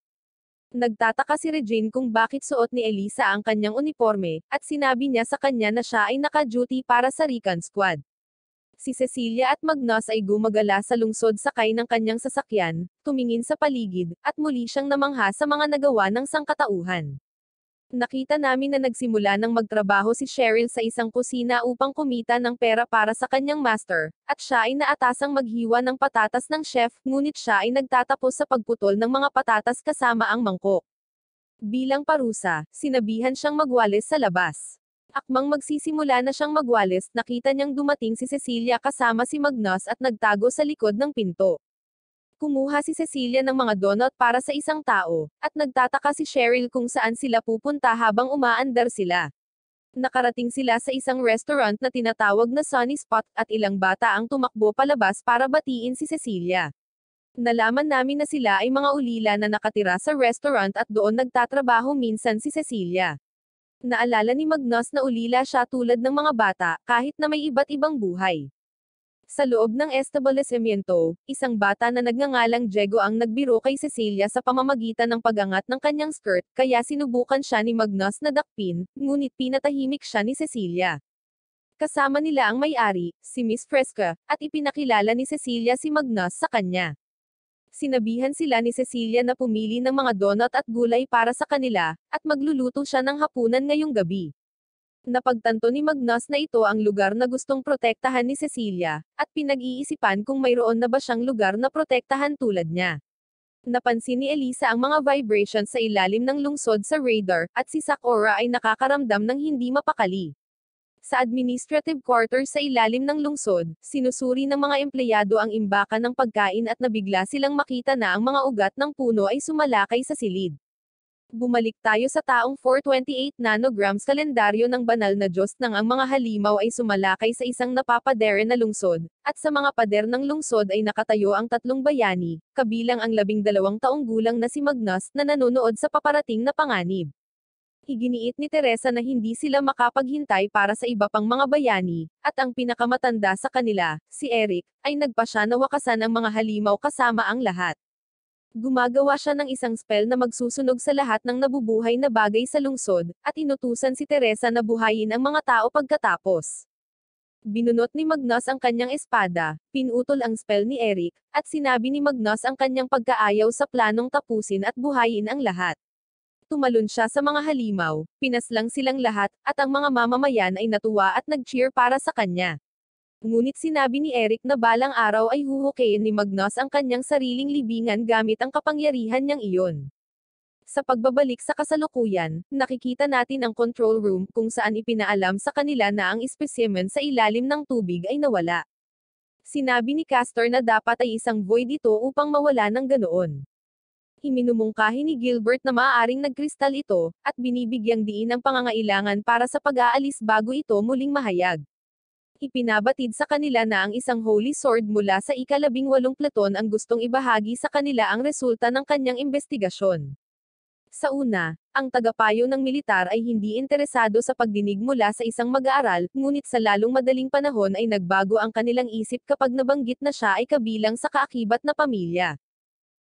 [SPEAKER 1] Nagtataka si Regine kung bakit suot ni Elisa ang kanyang uniforme, at sinabi niya sa kanya na siya ay naka-duty para sa Recon Squad. Si Cecilia at Magnus ay gumagala sa lungsod sakay ng kanyang sasakyan, tumingin sa paligid, at muli siyang namangha sa mga nagawa ng sangkatauhan. Nakita namin na nagsimula ng magtrabaho si Cheryl sa isang kusina upang kumita ng pera para sa kanyang master, at siya ay naatasang maghiwa ng patatas ng chef, ngunit siya ay nagtatapos sa pagputol ng mga patatas kasama ang mangkok. Bilang parusa, sinabihan siyang magwalis sa labas. Akmang magsisimula na siyang magwalis, nakita niyang dumating si Cecilia kasama si Magnus at nagtago sa likod ng pinto. Kumuha si Cecilia ng mga donut para sa isang tao, at nagtataka si Cheryl kung saan sila pupunta habang umaandar sila. Nakarating sila sa isang restaurant na tinatawag na Sunny Spot, at ilang bata ang tumakbo palabas para batiin si Cecilia. Nalaman namin na sila ay mga ulila na nakatira sa restaurant at doon nagtatrabaho minsan si Cecilia. Naalala ni Magnus na ulila siya tulad ng mga bata, kahit na may iba't ibang buhay. Sa loob ng establishmento, isang bata na nagngangalang Diego ang nagbiro kay Cecilia sa pamamagitan ng pagangat ng kanyang skirt, kaya sinubukan siya ni Magnus na dakpin, ngunit pinatahimik siya ni Cecilia. Kasama nila ang may-ari, si Miss Fresca, at ipinakilala ni Cecilia si Magnus sa kanya. Sinabihan sila ni Cecilia na pumili ng mga donut at gulay para sa kanila, at magluluto siya ng hapunan ngayong gabi. Napagtanto ni Magnus na ito ang lugar na gustong protektahan ni Cecilia, at pinag-iisipan kung mayroon na ba siyang lugar na protektahan tulad niya. Napansin ni Elisa ang mga vibrations sa ilalim ng lungsod sa radar, at si Sakura ay nakakaramdam ng hindi mapakali. Sa administrative quarters sa ilalim ng lungsod, sinusuri ng mga empleyado ang imbakan ng pagkain at nabigla silang makita na ang mga ugat ng puno ay sumalakay sa silid. Bumalik tayo sa taong 428 nanograms kalendaryo ng banal na Diyos nang ang mga halimaw ay sumalakay sa isang napapadere na lungsod, at sa mga pader ng lungsod ay nakatayo ang tatlong bayani, kabilang ang 12 taong gulang na si Magnus na nanonood sa paparating na panganib. Iginiit ni Teresa na hindi sila makapaghintay para sa iba pang mga bayani, at ang pinakamatanda sa kanila, si Eric, ay nagpasya na wakasan ang mga halimaw kasama ang lahat. Gumagawa siya ng isang spell na magsusunog sa lahat ng nabubuhay na bagay sa lungsod, at inutusan si Teresa na buhayin ang mga tao pagkatapos. Binunot ni Magnus ang kanyang espada, pinutol ang spell ni Eric, at sinabi ni Magnus ang kanyang pagkaayaw sa planong tapusin at buhayin ang lahat. Tumalon siya sa mga halimaw, pinaslang silang lahat, at ang mga mamamayan ay natuwa at nag-cheer para sa kanya. Ngunit sinabi ni Eric na balang araw ay huhukayin ni Magnus ang kanyang sariling libingan gamit ang kapangyarihan niyang iyon. Sa pagbabalik sa kasalukuyan, nakikita natin ang control room kung saan ipinaalam sa kanila na ang specimen sa ilalim ng tubig ay nawala. Sinabi ni Castor na dapat ay isang void ito upang mawala ng ganoon. Iminumungkahi ni Gilbert na maaaring nagkristal ito, at binibigyang diin ang pangangailangan para sa pag-aalis bago ito muling mahayag. Ipinabatid sa kanila na ang isang holy sword mula sa ika-18 Platon ang gustong ibahagi sa kanila ang resulta ng kanyang investigasyon. Sa una, ang tagapayo ng militar ay hindi interesado sa pagdinig mula sa isang mag-aaral, ngunit sa lalong madaling panahon ay nagbago ang kanilang isip kapag nabanggit na siya ay kabilang sa kaakibat na pamilya.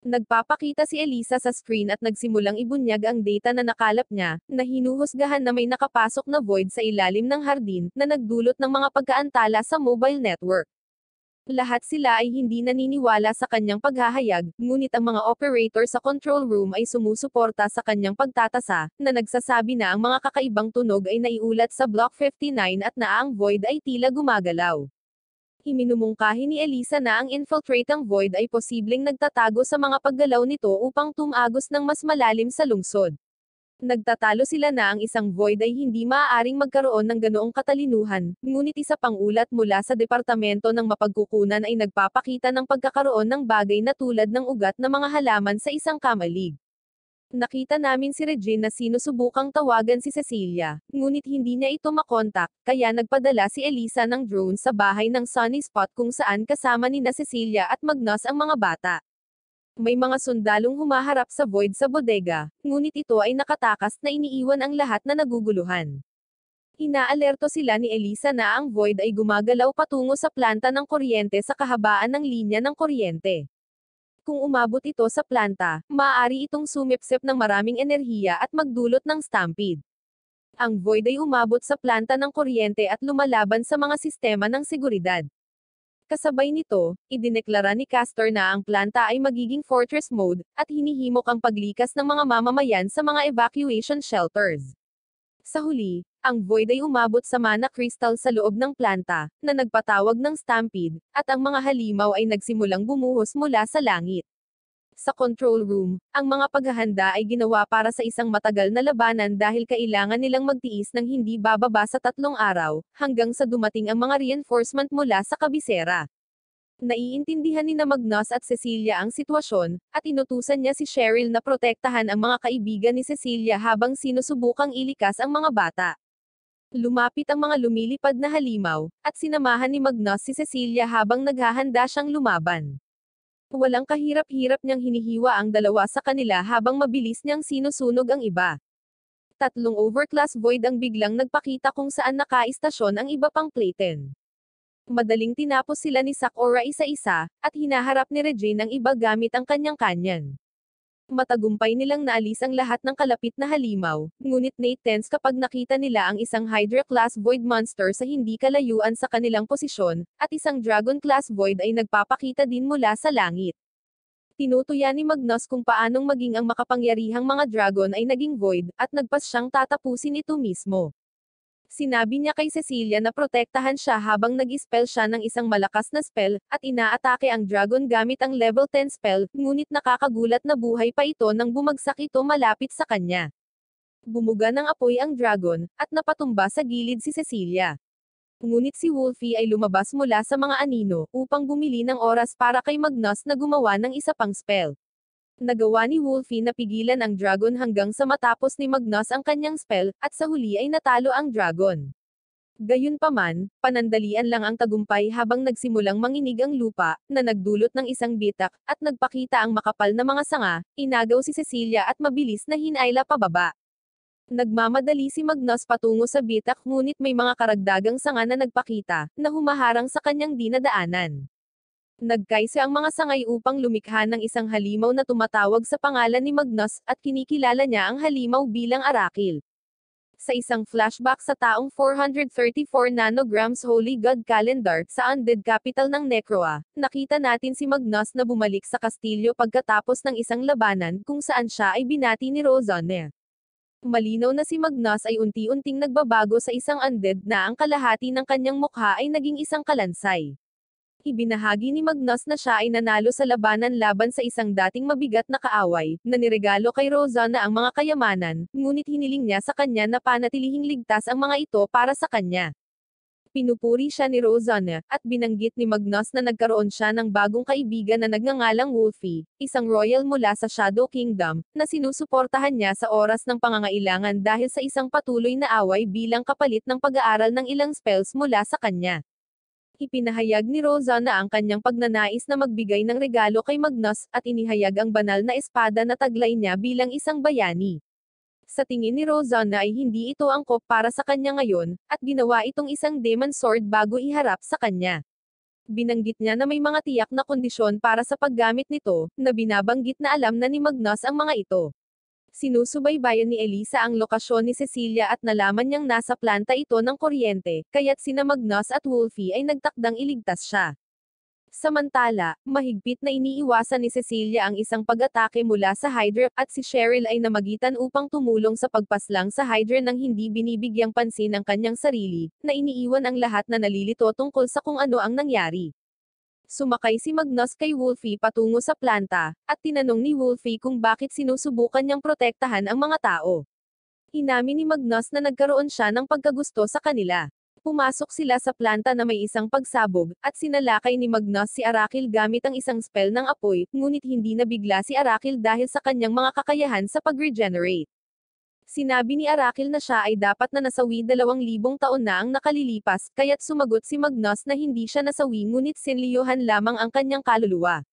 [SPEAKER 1] Nagpapakita si Elisa sa screen at nagsimulang ibunyag ang data na nakalap niya, na hinuhusgahan na may nakapasok na void sa ilalim ng hardin, na nagdulot ng mga pagkaantala sa mobile network. Lahat sila ay hindi naniniwala sa kanyang paghahayag, ngunit ang mga operator sa control room ay sumusuporta sa kanyang pagtatasa, na nagsasabi na ang mga kakaibang tunog ay naiulat sa Block 59 at na ang void ay tila gumagalaw. Iminumungkahi ni Elisa na ang infiltratang void ay posibleng nagtatago sa mga paggalaw nito upang tumagos ng mas malalim sa lungsod. Nagtatalo sila na ang isang void ay hindi maaaring magkaroon ng ganoong katalinuhan, ngunit isa pang ulat mula sa Departamento ng Mapagkukunan ay nagpapakita ng pagkakaroon ng bagay na tulad ng ugat na mga halaman sa isang kamalig. Nakita namin si Regine na sinusubukang tawagan si Cecilia, ngunit hindi niya ito makontak, kaya nagpadala si Elisa ng drone sa bahay ng Sunny Spot kung saan kasama ni na Cecilia at Magnus ang mga bata. May mga sundalong humaharap sa void sa bodega, ngunit ito ay nakatakas na iniiwan ang lahat na naguguluhan. Inaalerto sila ni Elisa na ang void ay gumagalaw patungo sa planta ng kuryente sa kahabaan ng linya ng kuryente. Kung umabot ito sa planta, maaari itong sumipsip ng maraming enerhiya at magdulot ng stampede. Ang void ay umabot sa planta ng kuryente at lumalaban sa mga sistema ng seguridad. Kasabay nito, idineklara ni Castor na ang planta ay magiging fortress mode, at hinihimok ang paglikas ng mga mamamayan sa mga evacuation shelters. Sa huli, ang void ay umabot sa mana crystal sa loob ng planta, na nagpatawag ng stampede, at ang mga halimaw ay nagsimulang bumuhos mula sa langit. Sa control room, ang mga paghahanda ay ginawa para sa isang matagal na labanan dahil kailangan nilang magtiis ng hindi bababa sa 3 araw, hanggang sa dumating ang mga reinforcement mula sa kabisera. Naiintindihan ni na Magnus at Cecilia ang sitwasyon, at inutusan niya si Cheryl na protektahan ang mga kaibigan ni Cecilia habang sinusubukang ilikas ang mga bata. Lumapit ang mga lumilipad na halimaw, at sinamahan ni Magnus si Cecilia habang naghahanda siyang lumaban. Walang kahirap-hirap niyang hinihiwa ang dalawa sa kanila habang mabilis niyang sinusunog ang iba. 3 overclass void ang biglang nagpakita kung saan nakaistasyon ang iba pang Platen. Madaling tinapos sila ni Sakura isa-isa, at hinaharap ni Regine ang iba gamit ang kanyang-kanyan. Matagumpay nilang naalis ang lahat ng kalapit na halimaw, ngunit tense kapag nakita nila ang isang Hydra-class void monster sa hindi kalayuan sa kanilang posisyon, at isang Dragon-class void ay nagpapakita din mula sa langit. Tinutuya ni Magnus kung paanong maging ang makapangyarihang mga dragon ay naging void, at nagpas siyang tatapusin ito mismo. Sinabi niya kay Cecilia na protektahan siya habang nag-spell siya ng isang malakas na spell, at inaatake ang dragon gamit ang level 10 spell, ngunit nakakagulat na buhay pa ito nang bumagsak ito malapit sa kanya. Bumuga ng apoy ang dragon, at napatumba sa gilid si Cecilia. Ngunit si Wolfie ay lumabas mula sa mga anino, upang bumili ng oras para kay Magnus na gumawa ng isa pang spell. Nagawa ni Wolfie na pigilan ang dragon hanggang sa matapos ni Magnus ang kanyang spell, at sa huli ay natalo ang dragon. Gayunpaman, panandalian lang ang tagumpay habang nagsimulang manginig ang lupa, na nagdulot ng isang bitak, at nagpakita ang makapal na mga sanga, inagaw si Cecilia at mabilis na hinayla pababa. Nagmamadali si Magnus patungo sa bitak ngunit may mga karagdagang sanga na nagpakita, na humaharang sa kanyang dinadaanan. Nagkaisa ang mga sangay upang lumikha ng isang halimaw na tumatawag sa pangalan ni Magnus, at kinikilala niya ang halimaw bilang Arakil. Sa isang flashback sa taong 434 nanograms Holy God Calendar sa undead capital ng Necroa, nakita natin si Magnus na bumalik sa kastilyo pagkatapos ng isang labanan kung saan siya ay binati ni Rosanne. Malinaw na si Magnus ay unti-unting nagbabago sa isang undead na ang kalahati ng kanyang mukha ay naging isang kalansay. Ibinahagi ni Magnus na siya ay nanalo sa labanan laban sa isang dating mabigat na kaaway, na niregalo kay Rosanna ang mga kayamanan, ngunit hiniling niya sa kanya na panatilihing ligtas ang mga ito para sa kanya. Pinupuri siya ni Rosanna, at binanggit ni Magnus na nagkaroon siya ng bagong kaibigan na nagngangalang Wolfie, isang royal mula sa Shadow Kingdom, na sinusuportahan niya sa oras ng pangangailangan dahil sa isang patuloy na away bilang kapalit ng pag-aaral ng ilang spells mula sa kanya. Ipinahayag ni Rosanna ang kanyang pagnanais na magbigay ng regalo kay Magnus, at inihayag ang banal na espada na taglay niya bilang isang bayani. Sa tingin ni Rosanna ay hindi ito angkop para sa kanya ngayon, at ginawa itong isang demon sword bago iharap sa kanya. Binanggit niya na may mga tiyak na kondisyon para sa paggamit nito, na binabanggit na alam na ni Magnus ang mga ito. Sinusubaybayan ni Elisa ang lokasyon ni Cecilia at nalaman niyang nasa planta ito ng kuryente, kaya't sina Magnus at Wolfie ay nagtakdang iligtas siya. Samantala, mahigpit na iniiwasan ni Cecilia ang isang pag-atake mula sa Hydra, at si Cheryl ay namagitan upang tumulong sa pagpaslang sa Hydra nang hindi binibigyang pansin ang kanyang sarili, na iniiwan ang lahat na nalilito tungkol sa kung ano ang nangyari. Sumakay si Magnus kay Wolfie patungo sa planta, at tinanong ni Wolfie kung bakit sinusubukan niyang protektahan ang mga tao. Inamin ni Magnus na nagkaroon siya ng pagkagusto sa kanila. Pumasok sila sa planta na may isang pagsabog, at sinalakay ni Magnus si Arakil gamit ang isang spell ng apoy, ngunit hindi nabigla si Arakil dahil sa kanyang mga kakayahan sa pag-regenerate. Sinabi ni Arakil na siya ay dapat na nasawi 2,000 taon na ang nakalilipas, kaya't sumagot si Magnus na hindi siya nasawi ngunit sinliyuhan lamang ang kanyang kaluluwa.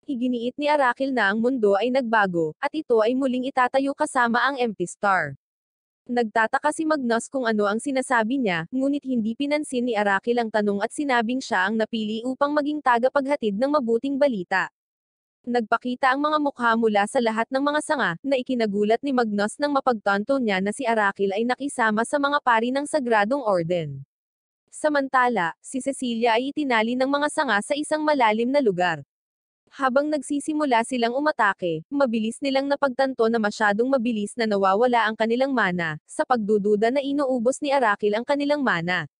[SPEAKER 1] Iginiit ni Arakil na ang mundo ay nagbago, at ito ay muling itatayo kasama ang Empty Star. Nagtataka si Magnus kung ano ang sinasabi niya, ngunit hindi pinansin ni Arakil ang tanong at sinabing siya ang napili upang maging tagapaghatid ng mabuting balita. Nagpakita ang mga mukha mula sa lahat ng mga sanga, na ikinagulat ni Magnus nang mapagtanto niya na si Arakil ay nakisama sa mga pari ng Sagradong Orden. Samantala, si Cecilia ay itinali ng mga sanga sa isang malalim na lugar. Habang nagsisimula silang umatake, mabilis nilang napagtanto na masyadong mabilis na nawawala ang kanilang mana, sa pagdududa na inuubos ni Arakil ang kanilang mana.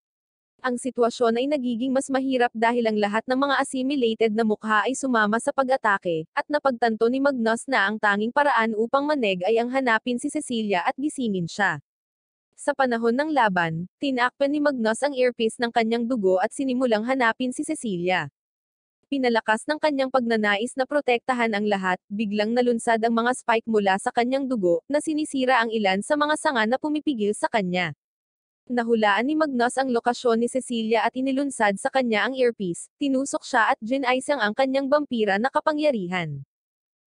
[SPEAKER 1] Ang sitwasyon ay nagiging mas mahirap dahil ang lahat ng mga assimilated na mukha ay sumama sa pag-atake, at napagtanto ni Magnus na ang tanging paraan upang maneg ay ang hanapin si Cecilia at gisingin siya. Sa panahon ng laban, tinakpan ni Magnus ang earpiece ng kanyang dugo at sinimulang hanapin si Cecilia. Pinalakas ng kanyang pagnanais na protektahan ang lahat, biglang nalunsad ang mga spike mula sa kanyang dugo, na sinisira ang ilan sa mga sanga na pumipigil sa kanya. Nahulaan ni Magnus ang lokasyon ni Cecilia at inilunsad sa kanya ang earpiece, tinusok siya at ginaisang ang kanyang vampira na kapangyarihan.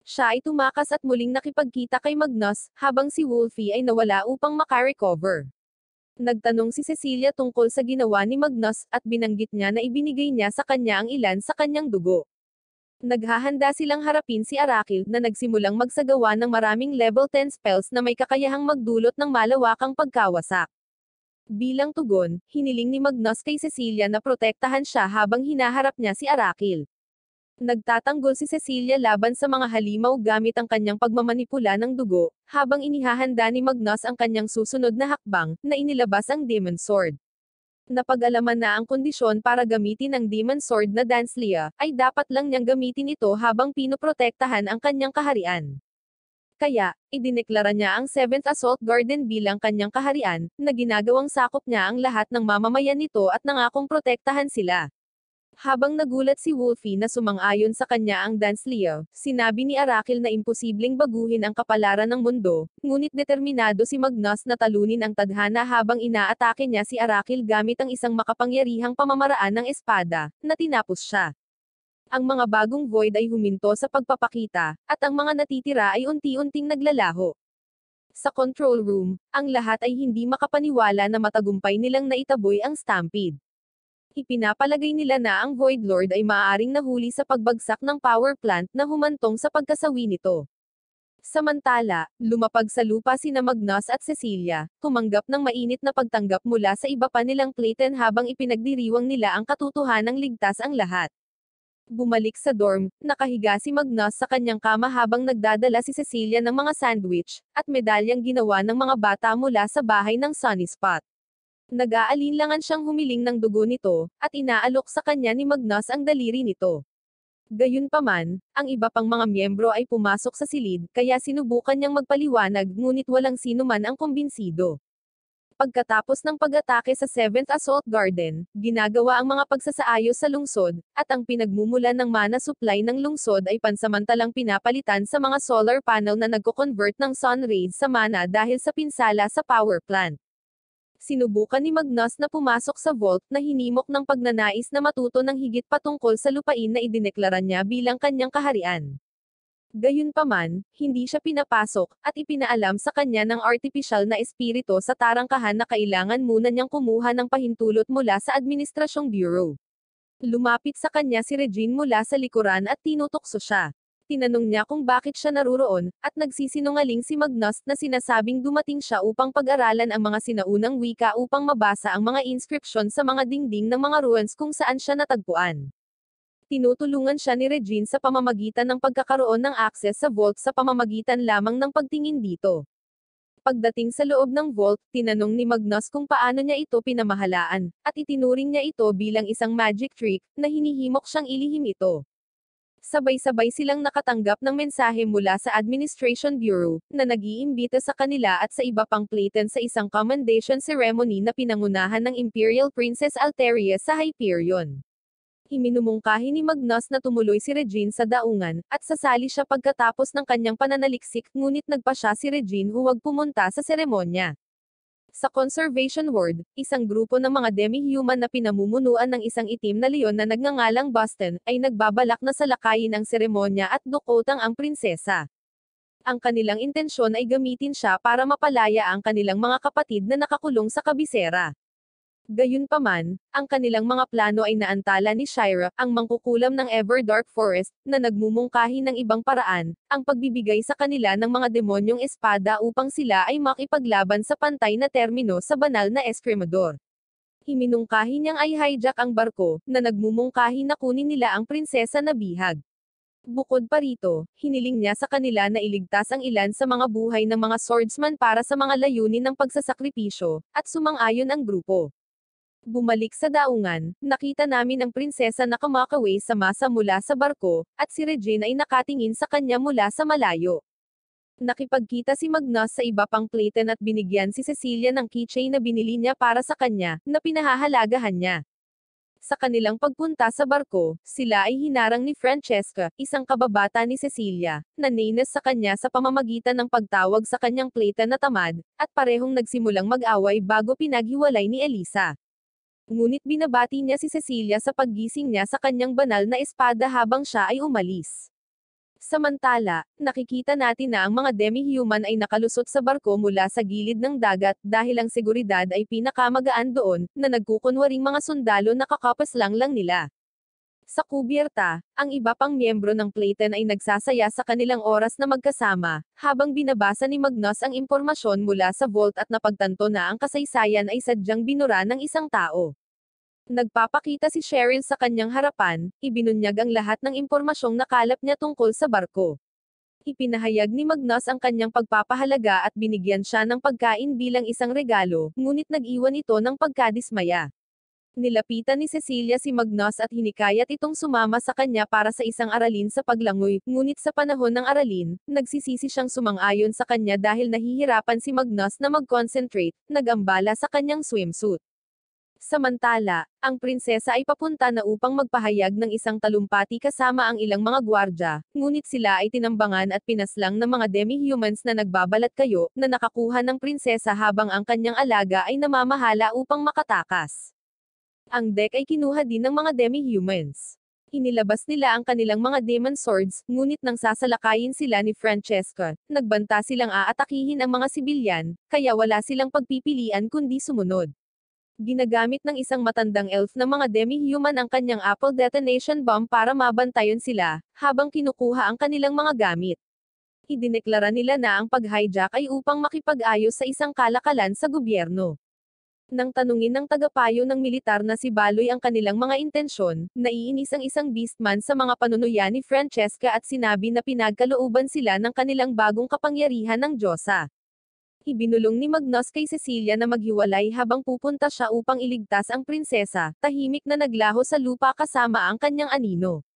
[SPEAKER 1] Siya ay tumakas at muling nakipagkita kay Magnus, habang si Wolfie ay nawala upang makarecover. Nagtanong si Cecilia tungkol sa ginawa ni Magnus, at binanggit niya na ibinigay niya sa kanya ang ilan sa kanyang dugo. Naghahanda silang harapin si Arakil, na nagsimulang magsagawa ng maraming level 10 spells na may kakayahang magdulot ng malawakang pagkawasak. Bilang tugon, hiniling ni Magnus kay Cecilia na protektahan siya habang hinaharap niya si Arakil. Nagtatanggol si Cecilia laban sa mga halimaw gamit ang kanyang pagmamanipula ng dugo, habang inihahanda ni Magnus ang kanyang susunod na hakbang, na inilabas ang Demon Sword. Napag-alaman na ang kondisyon para gamitin ang Demon Sword na Danslia, ay dapat lang niyang gamitin ito habang pinoprotektahan ang kanyang kaharian. Kaya, idineklara niya ang 7th Assault Garden bilang kanyang kaharian, na ginagawang sakop niya ang lahat ng mamamayan nito at nangakong protektahan sila. Habang nagulat si Wolfie na sumang-ayon sa kanya ang Dance Leo, sinabi ni Arakil na imposibleng baguhin ang kapalaran ng mundo, ngunit determinado si Magnus na talunin ang tadhana habang inaatake niya si Arakil gamit ang isang makapangyarihang pamamaraan ng espada, na tinapos siya. Ang mga bagong void ay huminto sa pagpapakita, at ang mga natitira ay unti-unting naglalaho. Sa control room, ang lahat ay hindi makapaniwala na matagumpay nilang naitaboy ang Stampede. Ipinapalagay nila na ang Void Lord ay maaaring nahuli sa pagbagsak ng power plant na humantong sa pagkasawi nito. Samantala, lumapag sa lupa sina Magnus at Cecilia, tumanggap ng mainit na pagtanggap mula sa iba pa nilang Clayton habang ipinagdiriwang nila ang katotohanang ligtas ang lahat. Bumalik sa dorm, nakahiga si Magnus sa kanyang kama habang nagdadala si Cecilia ng mga sandwich, at medalyang ginawa ng mga bata mula sa bahay ng Sunny Spot. Nag-aalinlangan siyang humiling ng dugo nito, at inaalok sa kanya ni Magnus ang daliri nito. Gayunpaman, ang iba pang mga miyembro ay pumasok sa silid, kaya sinubukan niyang magpaliwanag ngunit walang sino man ang kumbinsido. Pagkatapos ng pag-atake sa 7th Assault Garden, ginagawa ang mga pagsasaayos sa lungsod, at ang pinagmumulan ng mana supply ng lungsod ay pansamantalang pinapalitan sa mga solar panel na nagko-convert ng sun rays sa mana dahil sa pinsala sa power plant. Sinubukan ni Magnus na pumasok sa vault na hinimok ng pagnanais na matuto ng higit patungkol sa lupain na idineklara niya bilang kanyang kaharian. Gayunpaman, hindi siya pinapasok, at ipinaalam sa kanya ng artipisyal na espirito sa tarangkahan na kailangan muna niyang kumuha ng pahintulot mula sa Administrasyong Bureau. Lumapit sa kanya si Regine mula sa likuran at tinutokso siya. Tinanong niya kung bakit siya naruroon, at nagsisinungaling si Magnus na sinasabing dumating siya upang pag-aralan ang mga sinaunang wika upang mabasa ang mga inscription sa mga dingding ng mga ruins kung saan siya natagpuan. Tinutulungan siya ni Regine sa pamamagitan ng pagkakaroon ng access sa vault sa pamamagitan lamang ng pagtingin dito. Pagdating sa loob ng vault, tinanong ni Magnus kung paano niya ito pinamahalaan, at itinuring niya ito bilang isang magic trick, na hinihimok siyang ilihim ito. Sabay-sabay silang nakatanggap ng mensahe mula sa Administration Bureau, na nag-iimbita sa kanila at sa iba pang Clayton sa isang commendation ceremony na pinangunahan ng Imperial Princess Alteria sa Hyperion. Iminumungkahi ni Magnus na tumuloy si Regine sa daungan, at sasali siya pagkatapos ng kanyang pananaliksik ngunit nagpa siya si Regine huwag pumunta sa seremonya. Sa Conservation Ward, isang grupo ng mga demi-human na pinamumunuan ng isang itim na leon na nagngangalang Boston, ay nagbabalak na salakayin ang seremonya at dukotang ang prinsesa. Ang kanilang intensyon ay gamitin siya para mapalaya ang kanilang mga kapatid na nakakulong sa kabisera. Gayunpaman, ang kanilang mga plano ay naantala ni Shira, ang mangkukulam ng Everdark Forest, na nagmumungkahi ng ibang paraan, ang pagbibigay sa kanila ng mga demonyong espada upang sila ay makipaglaban sa pantay na termino sa banal na Escrimador. Iminungkahi niyang ay hijack ang barko, na nagmumungkahi na kunin nila ang prinsesa na bihag. Bukod pa rito, hiniling niya sa kanila na iligtas ang ilan sa mga buhay ng mga swordsman para sa mga layunin ng pagsasakripisyo, at sumang-ayon ang grupo. Bumalik sa daungan, nakita namin ang prinsesa na kumakaway sa masa mula sa barko, at si Regine ay nakatingin sa kanya mula sa malayo. Nakipagkita si Magnus sa iba pang Clayton at binigyan si Cecilia ng keychain na binili niya para sa kanya, na pinahahalagahan niya. Sa kanilang pagpunta sa barko, sila ay hinarang ni Francesca, isang kababata ni Cecilia, na nainis sa kanya sa pamamagitan ng pagtawag sa kanyang Clayton na tamad, at parehong nagsimulang mag-away bago pinaghiwalay ni Elisa. Ngunit binabati niya si Cecilia sa paggising niya sa kanyang banal na espada habang siya ay umalis. Samantala, nakikita natin na ang mga demi-human ay nakalusot sa barko mula sa gilid ng dagat dahil ang seguridad ay pinakamagaan doon, na nagkukunwaring mga sundalo na kakapaslang lang nila. Sa kubyerta, ang iba pang miyembro ng Clayton ay nagsasaya sa kanilang oras na magkasama, habang binabasa ni Magnus ang impormasyon mula sa vault at napagtanto na ang kasaysayan ay sadyang binura ng isang tao. Nagpapakita si Cheryl sa kanyang harapan, ibinunyag ang lahat ng impormasyong nakalap niya tungkol sa barko. Ipinahayag ni Magnus ang kanyang pagpapahalaga at binigyan siya ng pagkain bilang isang regalo, ngunit nag-iwan ito ng pagkadismaya. Nilapitan ni Cecilia si Magnus at hinikayat itong sumama sa kanya para sa isang aralin sa paglangoy, ngunit sa panahon ng aralin, nagsisisi siyang sumang-ayon sa kanya dahil nahihirapan si Magnus na mag-concentrate, nag-ambala sa kanyang swimsuit. Samantala, ang prinsesa ay papunta na upang magpahayag ng isang talumpati kasama ang ilang mga gwardya, ngunit sila ay tinambangan at pinaslang ng mga demi-humans na nagbabalat kayo, na nakakuha ng prinsesa habang ang kanyang alaga ay namamahala upang makatakas. Ang deck ay kinuha din ng mga demi-humans. Inilabas nila ang kanilang mga demon swords, ngunit nang sasalakayin sila ni Francesca, nagbanta silang aatakihin ang mga sibilyan, kaya wala silang pagpipilian kundi sumunod. Ginagamit ng isang matandang elf na mga demi-human ang kanyang apple detonation bomb para mabantayan sila, habang kinukuha ang kanilang mga gamit. Idineklara nila na ang pag-hijack ay upang makipag-ayos sa isang kalakalan sa gobyerno. Nang tanungin ng tagapayo ng militar na si Baloy ang kanilang mga intensyon, naiinis ang isang beastman sa mga panunuya ni Francesca at sinabi na pinagkalooban sila ng kanilang bagong kapangyarihan ng Diyosa. Ibinulong ni Magnus kay Cecilia na maghiwalay habang pupunta siya upang iligtas ang prinsesa, tahimik na naglaho sa lupa kasama ang kanyang anino.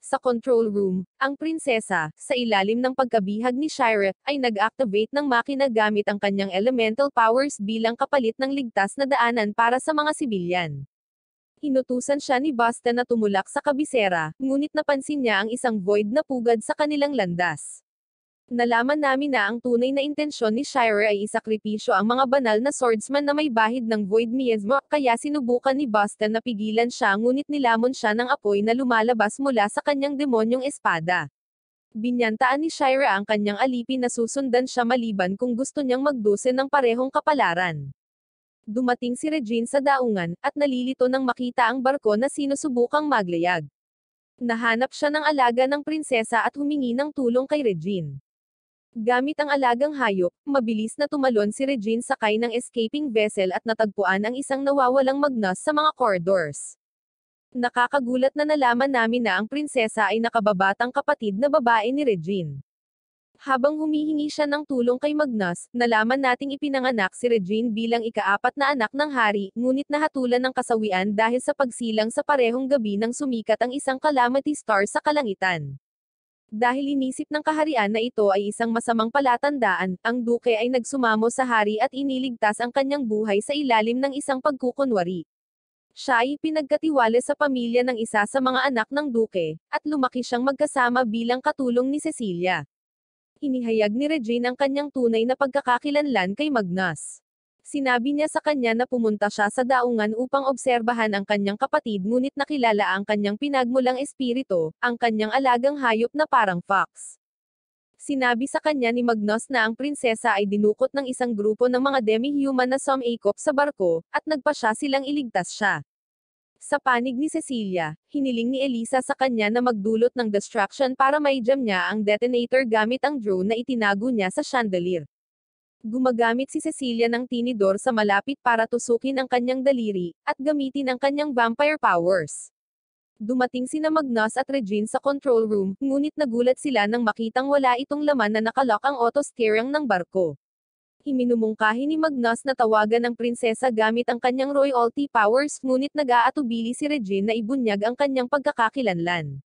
[SPEAKER 1] Sa control room, ang prinsesa, sa ilalim ng pagkabihag ni Shira, ay nag-activate ng makina gamit ang kanyang elemental powers bilang kapalit ng ligtas na daanan para sa mga sibilyan. Inutusan siya ni Boston na tumulak sa kabisera, ngunit napansin niya ang isang void na pugad sa kanilang landas. Nalaman namin na ang tunay na intensyon ni Shira ay isakripisyo ang mga banal na swordsman na may bahid ng void miasmo, kaya sinubukan ni Boston na pigilan siya ngunit nilamon siya ng apoy na lumalabas mula sa kanyang demonyong espada. Binyantaan ni Shira ang kanyang alipin na susundan siya maliban kung gusto niyang magdusa ng parehong kapalaran. Dumating si Regine sa daungan, at nalilito nang makita ang barko na sinusubukang maglayag. Nahanap siya ng alaga ng prinsesa at humingi ng tulong kay Regine. Gamit ang alagang hayop, mabilis na tumalon si Regine sakay ng escaping vessel at natagpuan ang isang nawawalang Magnus sa mga corridors. Nakakagulat na nalaman namin na ang prinsesa ay nakababatang kapatid na babae ni Regine. Habang humihingi siya ng tulong kay Magnus, nalaman nating ipinanganak si Regine bilang ika-4 na anak ng hari, ngunit nahatulan ng kasawian dahil sa pagsilang sa parehong gabi nang sumikat ang isang calamity star sa kalangitan. Dahil inisip ng kaharian na ito ay isang masamang palatandaan, ang duke ay nagsumamo sa hari at iniligtas ang kanyang buhay sa ilalim ng isang pagkukunwari. Siya ay pinagkatiwala sa pamilya ng isa sa mga anak ng duke, at lumaki siyang magkasama bilang katulong ni Cecilia. Inihayag ni Regine ang kanyang tunay na pagkakakilanlan kay Magnus. Sinabi niya sa kanya na pumunta siya sa daungan upang obserbahan ang kanyang kapatid ngunit nakilala ang kanyang pinagmulang espiritu, ang kanyang alagang hayop na parang fox. Sinabi sa kanya ni Magnus na ang prinsesa ay dinukot ng isang grupo ng mga demi-human na sumakop sa barko, at nagpa siya silang iligtas siya. Sa panig ni Cecilia, hiniling ni Elisa sa kanya na magdulot ng distraction para maijam niya ang detonator gamit ang drone na itinago niya sa chandelier. Gumagamit si Cecilia ng tinidor sa malapit para tusukin ang kanyang daliri, at gamitin ang kanyang vampire powers. Dumating sina Magnus at Regine sa control room, ngunit nagulat sila nang makitang wala itong laman na nakalock ang auto-steering ng barko. Iminumungkahi ni Magnus na tawagan ang prinsesa gamit ang kanyang royalty powers, ngunit nag-aatubili si Regine na ibunyag ang kanyang pagkakakilanlan.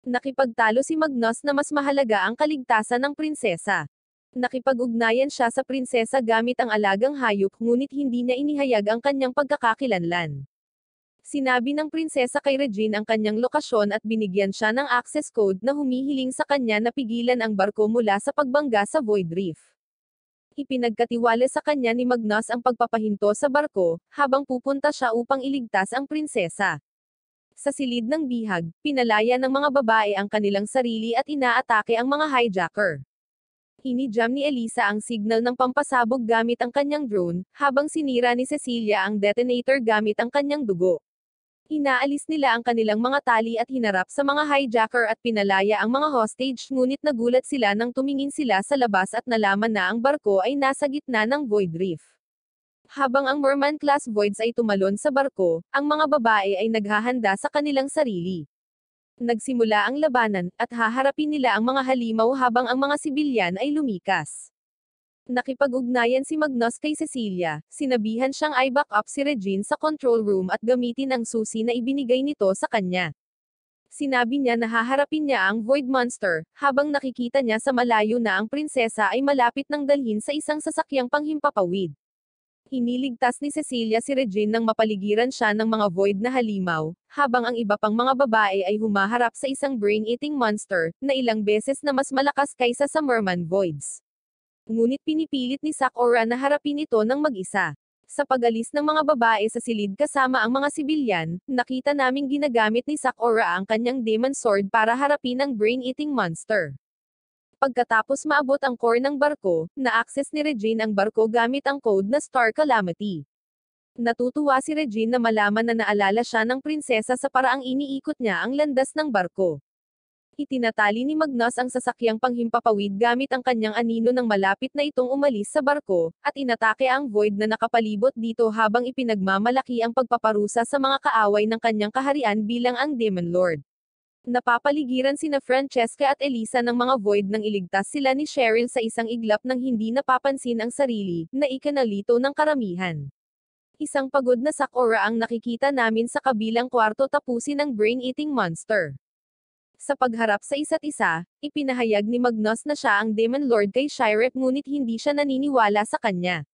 [SPEAKER 1] Nakipagtalo si Magnus na mas mahalaga ang kaligtasan ng prinsesa. Nakipag-ugnayan siya sa prinsesa gamit ang alagang hayop ngunit hindi niya inihayag ang kanyang pagkakakilanlan. Sinabi ng prinsesa kay Regine ang kanyang lokasyon at binigyan siya ng access code na humihiling sa kanya na pigilan ang barko mula sa pagbangga sa Void Reef. Ipinagkatiwala sa kanya ni Magnus ang pagpapahinto sa barko, habang pupunta siya upang iligtas ang prinsesa. Sa silid ng bihag, pinalaya ng mga babae ang kanilang sarili at inaatake ang mga hijacker. Hinijam ni Elisa ang signal ng pampasabog gamit ang kanyang drone, habang sinira ni Cecilia ang detonator gamit ang kanyang dugo. Inaalis nila ang kanilang mga tali at hinarap sa mga hijacker at pinalaya ang mga hostage, ngunit nagulat sila nang tumingin sila sa labas at nalaman na ang barko ay nasa gitna ng Void Reef. Habang ang Merman-class voids ay tumalon sa barko, ang mga babae ay naghahanda sa kanilang sarili. Nagsimula ang labanan, at haharapin nila ang mga halimaw habang ang mga sibilyan ay lumikas. Nakipag-ugnayan si Magnus kay Cecilia, sinabihan siyang i-back up si Regine sa control room at gamitin ang susi na ibinigay nito sa kanya. Sinabi niya na haharapin niya ang Void Monster, habang nakikita niya sa malayo na ang prinsesa ay malapit nang dalhin sa isang sasakyang panghimpapawid. Iniligtas ni Cecilia si Regine nang mapaligiran siya ng mga void na halimaw, habang ang iba pang mga babae ay humaharap sa isang brain-eating monster, na ilang beses na mas malakas kaysa sa merman voids. Ngunit pinipilit ni Sakura na harapin ito ng mag-isa. Sa pag-alis ng mga babae sa silid kasama ang mga sibilyan, nakita naming ginagamit ni Sakura ang kanyang demon sword para harapin ang brain-eating monster. Pagkatapos maabot ang core ng barko, na-access ni Regine ang barko gamit ang code na Star Calamity. Natutuwa si Regine na malaman na naalala siya ng prinsesa sa paraang iniikot niya ang landas ng barko. Itinatali ni Magnus ang sasakyang panghimpapawid gamit ang kanyang anino nang malapit na itong umalis sa barko, at inatake ang void na nakapalibot dito habang ipinagmamalaki ang pagpaparusa sa mga kaaway ng kanyang kaharian bilang ang Demon Lord. Napapaligiran sina Francesca at Elisa ng mga void nang iligtas sila ni Cheryl sa isang iglap nang hindi napapansin ang sarili, na ikanalito ng karamihan. Isang pagod na Sakura ang nakikita namin sa kabilang kwarto tapusin ang brain-eating monster. Sa pagharap sa isa't isa, ipinahayag ni Magnus na siya ang Demon Lord kay Shirek ngunit hindi siya naniniwala sa kanya.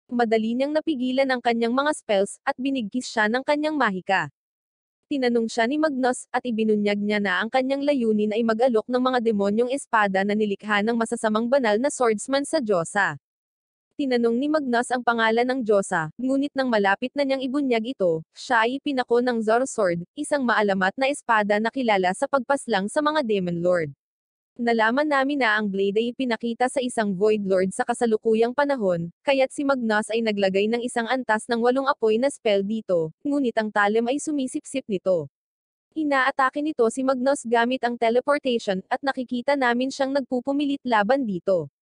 [SPEAKER 1] Madali niyang napigilan ang kanyang mga spells, at binigkis siya ng kanyang mahika. Tinanong siya ni Magnus, at ibinunyag niya na ang kanyang layunin ay mag-alok ng mga demonyong espada na nilikha ng masasamang banal na swordsman sa Diyosa. Tinanong ni Magnus ang pangalan ng Diyosa, ngunit nang malapit na niyang ibunyag ito, siya ay ipinako ng Zoro Sword, isang maalamat na espada na kilala sa pagpaslang sa mga Demon Lord. Nalaman namin na ang blade ay ipinakita sa isang Void Lord sa kasalukuyang panahon, kaya't si Magnus ay naglagay ng isang antas ng 8 apoy na spell dito, ngunit ang talem ay sumisipsip nito. Inaatake nito si Magnus gamit ang teleportation, at nakikita namin siyang nagpupumilit laban dito.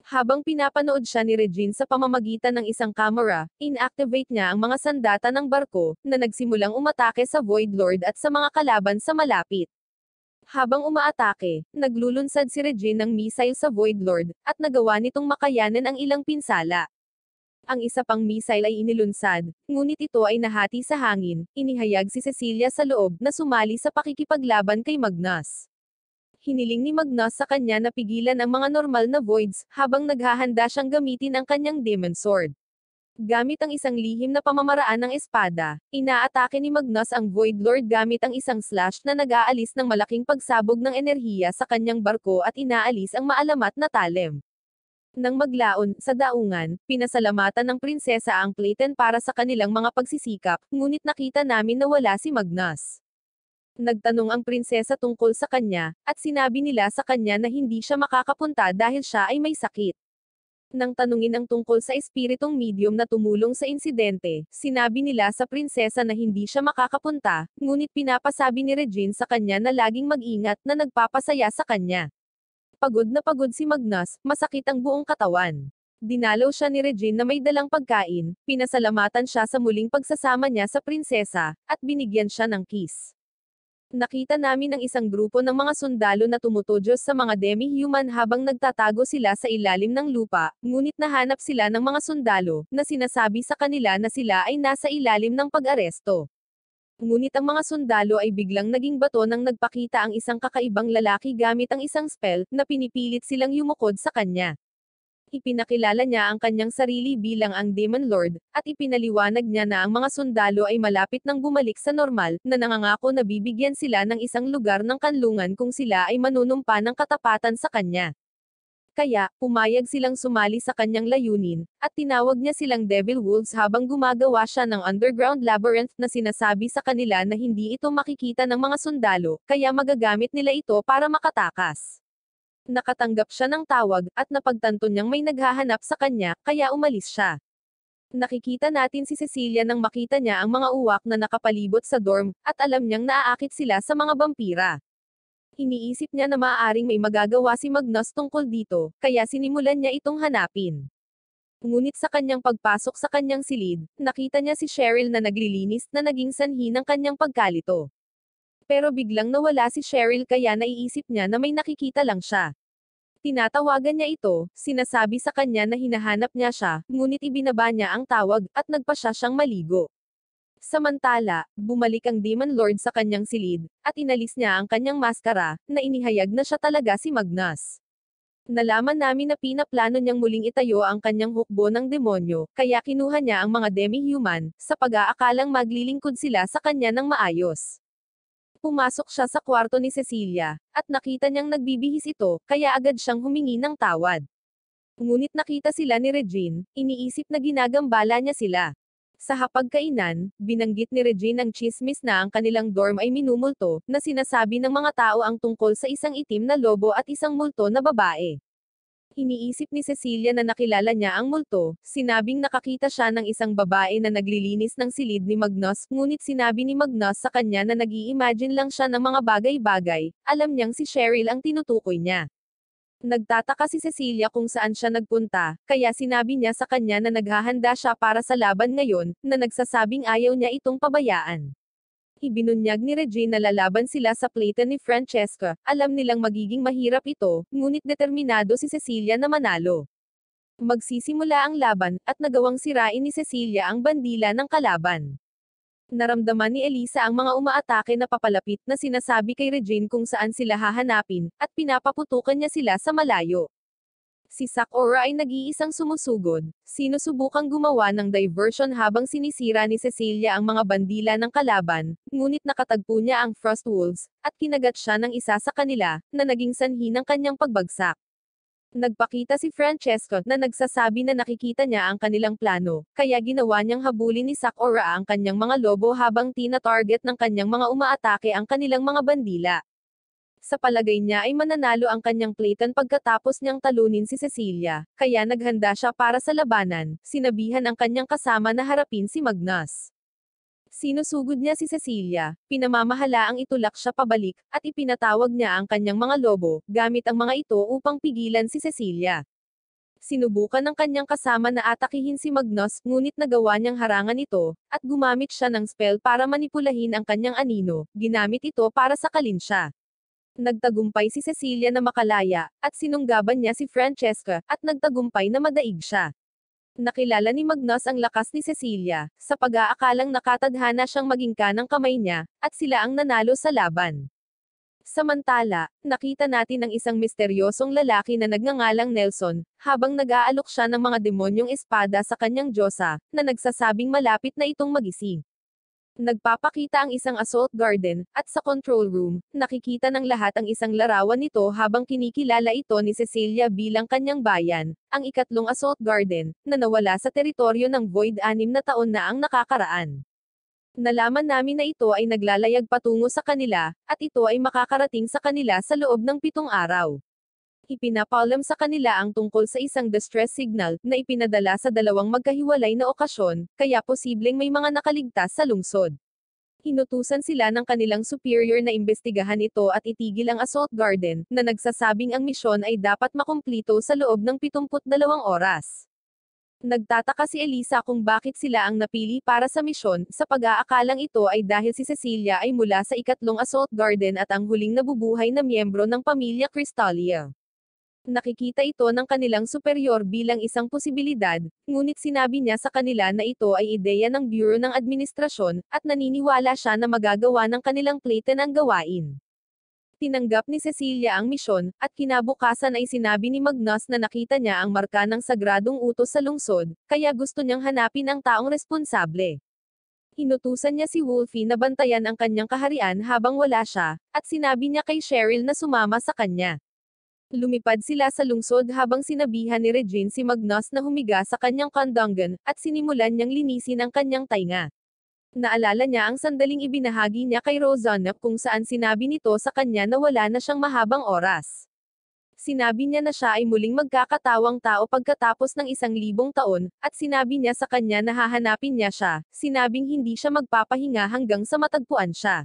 [SPEAKER 1] Habang pinapanood siya ni Regine sa pamamagitan ng isang camera, inactivate niya ang mga sandata ng barko, na nagsimulang umatake sa Void Lord at sa mga kalaban sa malapit. Habang umaatake, naglulunsad si Regine ng missile sa Void Lord, at nagawa nitong makayanan ang ilang pinsala. Ang isa pang missile ay inilunsad, ngunit ito ay nahati sa hangin. Inihayag si Cecilia sa loob na sumali sa pakikipaglaban kay Magnus. Hiniling ni Magnus sa kanya na pigilan ang mga normal na voids, habang naghahanda siyang gamitin ang kanyang demon sword. Gamit ang isang lihim na pamamaraan ng espada, inaatake ni Magnus ang Void Lord gamit ang isang slash na nag-aalis ng malaking pagsabog ng enerhiya sa kanyang barko at inaalis ang maalamat na talem. Nang maglaon, sa daungan, pinasalamatan ng prinsesa ang Clayton para sa kanilang mga pagsisikap, ngunit nakita namin na wala si Magnus. Nagtanong ang prinsesa tungkol sa kanya, at sinabi nila sa kanya na hindi siya makakapunta dahil siya ay may sakit. Nang tanungin ang tungkol sa espiritong medium na tumulong sa insidente, sinabi nila sa prinsesa na hindi siya makakapunta, ngunit pinapasabi ni Regine sa kanya na laging mag-ingat na nagpapasaya sa kanya. Pagod na pagod si Magnus, masakit ang buong katawan. Dinalaw siya ni Regine na may dalang pagkain, pinasalamatan siya sa muling pagsasama niya sa prinsesa, at binigyan siya ng kiss. Nakita namin ang isang grupo ng mga sundalo na tumutudyos sa mga demi-human habang nagtatago sila sa ilalim ng lupa, ngunit nahanap sila ng mga sundalo, na sinasabi sa kanila na sila ay nasa ilalim ng pag-aresto. Ngunit ang mga sundalo ay biglang naging bato nang nagpakita ang isang kakaibang lalaki gamit ang isang spell, na pinipilit silang yumukod sa kanya. Ipinakilala niya ang kanyang sarili bilang ang Demon Lord, at ipinaliwanag niya na ang mga sundalo ay malapit nang bumalik sa normal, na nangangako na bibigyan sila ng isang lugar ng kanlungan kung sila ay manunumpa ng katapatan sa kanya. Kaya, pumayag silang sumali sa kanyang layunin, at tinawag niya silang Devil Wolves habang gumagawa siya ng underground labyrinth na sinasabi sa kanila na hindi ito makikita ng mga sundalo, kaya magagamit nila ito para makatakas. Nakatanggap siya ng tawag, at napagtanto niyang may naghahanap sa kanya, kaya umalis siya. Nakikita natin si Cecilia nang makita niya ang mga uwak na nakapalibot sa dorm, at alam niyang naaakit sila sa mga vampira. Iniisip niya na maaaring may magagawa si Magnus tungkol dito, kaya sinimulan niya itong hanapin. Ngunit sa kanyang pagpasok sa kanyang silid, nakita niya si Cheryl na naglilinis na naging sanhi ng kanyang pagkalito. Pero biglang nawala si Cheryl kaya naiisip niya na may nakikita lang siya. Tinatawagan niya ito, sinasabi sa kanya na hinahanap niya siya, ngunit ibinaba niya ang tawag, at nagpa siya siyang maligo. Samantala, bumalik ang Demon Lord sa kanyang silid, at inalis niya ang kanyang maskara, na inihayag na siya talaga si Magnus. Nalaman namin na pinaplano niyang muling itayo ang kanyang hukbo ng demonyo, kaya kinuha niya ang mga demi-human, sa pag-aakalang maglilingkod sila sa kanya ng maayos. Pumasok siya sa kwarto ni Cecilia, at nakita niyang nagbibihis ito, kaya agad siyang humingi ng tawad. Ngunit nakita sila ni Regine, iniisip na ginagambala niya sila. Sa hapagkainan, binanggit ni Regine ang tsismis na ang kanilang dorm ay minumulto, na sinasabi ng mga tao ang tungkol sa isang itim na lobo at isang multo na babae. Iniisip ni Cecilia na nakilala niya ang multo, sinabing nakakita siya ng isang babae na naglilinis ng silid ni Magnus, ngunit sinabi ni Magnus sa kanya na nag-i-imagine lang siya ng mga bagay-bagay, alam niyang si Cheryl ang tinutukoy niya. Nagtataka si Cecilia kung saan siya nagpunta, kaya sinabi niya sa kanya na naghahanda siya para sa laban ngayon, na nagsasabing ayaw niya itong pabayaan. Ibinunyag ni Regine na lalaban sila sa Playton ni Francesca, alam nilang magiging mahirap ito, ngunit determinado si Cecilia na manalo. Magsisimula ang laban, at nagawang sirain ni Cecilia ang bandila ng kalaban. Naramdaman ni Elisa ang mga umaatake na papalapit na sinasabi kay Regine kung saan sila hahanapin, at pinapaputukan niya sila sa malayo. Si Sakura ay nag-iisang sumusugod, sinusubukang gumawa ng diversion habang sinisira ni Cecilia ang mga bandila ng kalaban, ngunit nakatagpo niya ang Frost Wolves, at kinagat siya ng isa sa kanila, na naging sanhi ng kanyang pagbagsak. Nagpakita si Francesca na nagsasabi na nakikita niya ang kanilang plano, kaya ginawa niyang habulin ni Sakura ang kanyang mga lobo habang tina-target ng kanyang mga umaatake ang kanilang mga bandila. Sa palagay niya ay mananalo ang kanyang Playton pagkatapos niyang talunin si Cecilia, kaya naghanda siya para sa labanan, sinabihan ang kanyang kasama na harapin si Magnus. Sinusugod niya si Cecilia, pinamamahala ang itulak siya pabalik, at ipinatawag niya ang kanyang mga lobo, gamit ang mga ito upang pigilan si Cecilia. Sinubukan ng kanyang kasama na atakihin si Magnus, ngunit nagawa niyang harangan ito, at gumamit siya ng spell para manipulahin ang kanyang anino, ginamit ito para sakalin siya. Nagtagumpay si Cecilia na makalaya, at sinunggaban niya si Francesca, at nagtagumpay na madaig siya. Nakilala ni Magnus ang lakas ni Cecilia, sa pag-aakalang nakatadhana siyang maging kanang kamay niya, at sila ang nanalo sa laban. Samantala, nakita natin ang isang misteryosong lalaki na nagngangalang Nelson, habang nag-aalok siya ng mga demonyong espada sa kanyang diyosa, na nagsasabing malapit na itong magising. Nagpapakita ang isang assault garden, at sa control room, nakikita ng lahat ang isang larawan nito habang kinikilala ito ni Cecilia bilang kanyang bayan, ang ikatlong assault garden, na nawala sa teritoryo ng Void 6 na taon na ang nakakaraan. Nalaman namin na ito ay naglalayag patungo sa kanila, at ito ay makakarating sa kanila sa loob ng 7 araw. Ipinapaalam sa kanila ang tungkol sa isang distress signal na ipinadala sa dalawang magkahiwalay na okasyon, kaya posibleng may mga nakaligtas sa lungsod. Hinutusan sila ng kanilang superior na imbestigahan ito at itigil ang assault garden, na nagsasabing ang misyon ay dapat makumplito sa loob ng 72 oras. Nagtataka si Elisa kung bakit sila ang napili para sa misyon, sa pag-aakalang ito ay dahil si Cecilia ay mula sa ikatlong assault garden at ang huling nabubuhay na miyembro ng pamilya Crystalia. Nakikita ito ng kanilang superior bilang isang posibilidad, ngunit sinabi niya sa kanila na ito ay ideya ng Bureau ng Administrasyon, at naniniwala siya na magagawa ng kanilang Playton ang gawain. Tinanggap ni Cecilia ang misyon, at kinabukasan ay sinabi ni Magnus na nakita niya ang marka ng sagradong utos sa lungsod, kaya gusto niyang hanapin ang taong responsable. Inutusan niya si Wolfie na bantayan ang kanyang kaharian habang wala siya, at sinabi niya kay Cheryl na sumama sa kanya. Lumipad sila sa lungsod habang sinabihan ni Regine si Magnus na humiga sa kanyang kandanggan, at sinimulan niyang linisin ang kanyang tainga. Naalala niya ang sandaling ibinahagi niya kay Rosanna kung saan sinabi nito sa kanya na wala na siyang mahabang oras. Sinabi niya na siya ay muling magkakatawang tao pagkatapos ng 1,000 taon, at sinabi niya sa kanya na hahanapin niya siya, sinabing hindi siya magpapahinga hanggang sa matagpuan siya.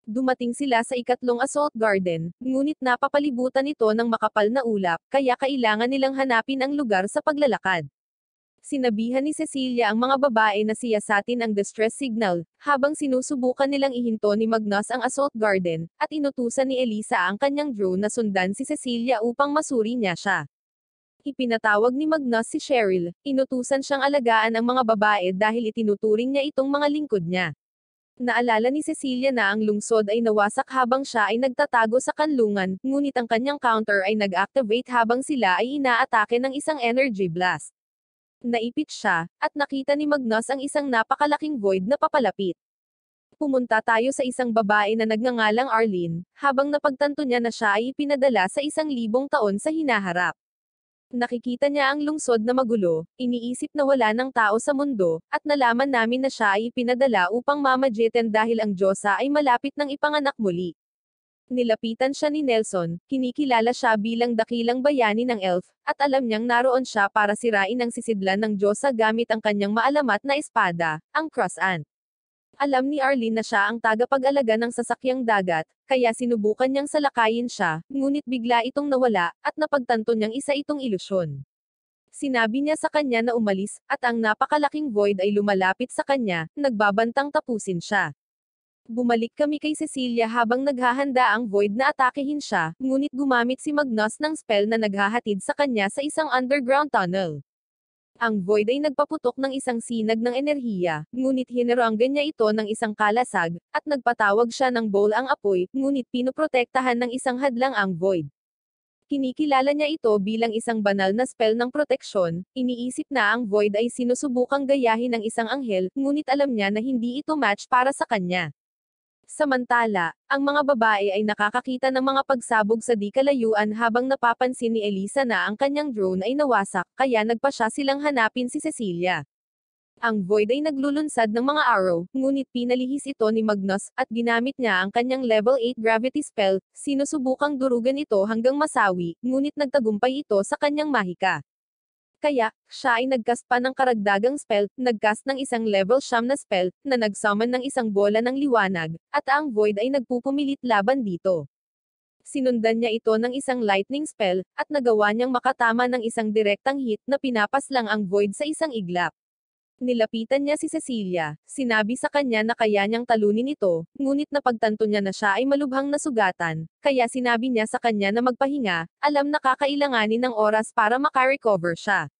[SPEAKER 1] Dumating sila sa ikatlong assault garden, ngunit napapalibutan ito ng makapal na ulap, kaya kailangan nilang hanapin ang lugar sa paglalakad. Sinabihan ni Cecilia ang mga babae na siyasatin ang distress signal, habang sinusubukan nilang ihinto ni Magnus ang assault garden, at inutusan ni Elisa ang kanyang drone na sundan si Cecilia upang masuri niya siya. Ipinatawag ni Magnus si Cheryl, inutusan siyang alagaan ang mga babae dahil itinuturing niya itong mga lingkod niya. Naalala ni Cecilia na ang lungsod ay nawasak habang siya ay nagtatago sa kanlungan, ngunit ang kanyang counter ay nag-activate habang sila ay inaatake ng isang energy blast. Naipit siya, at nakita ni Magnus ang isang napakalaking void na papalapit. Pumunta tayo sa isang babae na nagngangalang Arlene, habang napagtanto niya na siya ay ipinadala sa 1,000 taon sa hinaharap. Nakikita niya ang lungsod na magulo, iniisip na wala ng tao sa mundo, at nalaman namin na siya ay ipinadala upang mamagitan dahil ang Diyosa ay malapit ng ipanganak muli. Nilapitan siya ni Nelson, kinikilala siya bilang dakilang bayani ng elf, at alam niyang naroon siya para sirain ang sisidlan ng Diyosa gamit ang kanyang maalamat na espada, ang Crossant. Alam ni Arlene na siya ang tagapag-alaga ng sasakyang dagat, kaya sinubukan niyang salakayin siya, ngunit bigla itong nawala, at napagtanto niyang isa itong ilusyon. Sinabi niya sa kanya na umalis, at ang napakalaking void ay lumalapit sa kanya, nagbabantang tapusin siya. Bumalik kami kay Cecilia habang naghahanda ang void na atakehin siya, ngunit gumamit si Magnus ng spell na naghahatid sa kanya sa isang underground tunnel. Ang void ay nagpaputok ng isang sinag ng enerhiya, ngunit hineranggan niya ito ng isang kalasag, at nagpatawag siya ng bowl ang apoy, ngunit pinoprotektahan ng isang hadlang ang void. Kinikilala niya ito bilang isang banal na spell ng proteksyon, iniisip na ang void ay sinusubukang gayahin ng isang anghel, ngunit alam niya na hindi ito match para sa kanya. Samantala, ang mga babae ay nakakakita ng mga pagsabog sa di kalayuan habang napapansin ni Elisa na ang kanyang drone ay nawasak, kaya nagpa siya silang hanapin si Cecilia. Ang void ay naglulunsad ng mga arrow, ngunit pinalihis ito ni Magnus, at ginamit niya ang kanyang level 8 gravity spell, sinusubukang durugan ito hanggang masawi, ngunit nagtagumpay ito sa kanyang mahika. Kaya, siya ay nagcast pa ng karagdagang spell, nagcast ng isang level 9 na spell, na nagsummon ng isang bola ng liwanag, at ang void ay nagpupumilit laban dito. Sinundan niya ito ng isang lightning spell, at nagawa niyang makatama ng isang direktang hit na pinapaslang ang void sa isang iglap. Nilapitan niya si Cecilia, sinabi sa kanya na kaya niyang talunin ito, ngunit napagtanto niya na siya ay malubhang nasugatan, kaya sinabi niya sa kanya na magpahinga, alam na kakailanganin ng oras para makarecover siya.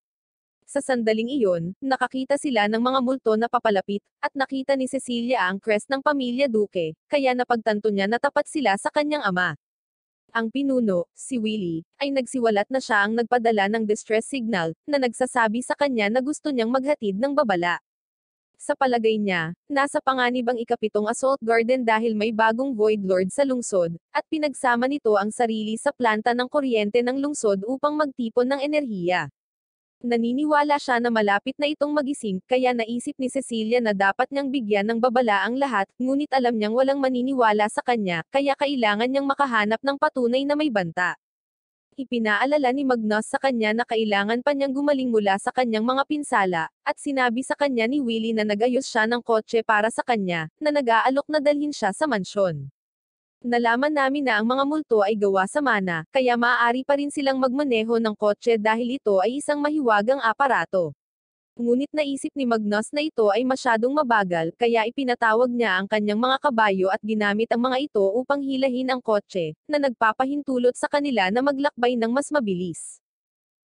[SPEAKER 1] Sa sandaling iyon, nakakita sila ng mga multo na papalapit, at nakita ni Cecilia ang crest ng pamilya Duque, kaya napagtanto niya na tapat sila sa kanyang ama. Ang pinuno, si Willie, ay nagsiwalat na siya ang nagpadala ng distress signal, na nagsasabi sa kanya na gusto niyang maghatid ng babala. Sa palagay niya, nasa panganib ang ikapitong assault garden dahil may bagong void lord sa lungsod, at pinagsama nito ang sarili sa planta ng kuryente ng lungsod upang magtipon ng enerhiya. Naniniwala siya na malapit na itong magising, kaya naisip ni Cecilia na dapat niyang bigyan ng babala ang lahat, ngunit alam niyang walang maniniwala sa kanya, kaya kailangan niyang makahanap ng patunay na may banta. Ipinaalala ni Magnus sa kanya na kailangan pa niyang gumaling mula sa kanyang mga pinsala, at sinabi sa kanya ni Willie na nagayos siya ng kotse para sa kanya, na nag-aalok na dalhin siya sa mansyon. Nalaman namin na ang mga multo ay gawa sa mana, kaya maaari pa rin silang magmaneho ng kotse dahil ito ay isang mahiwagang aparato. Ngunit naisip ni Magnus na ito ay masyadong mabagal, kaya ipinatawag niya ang kanyang mga kabayo at ginamit ang mga ito upang hilahin ang kotse, na nagpapahintulot sa kanila na maglakbay ng mas mabilis.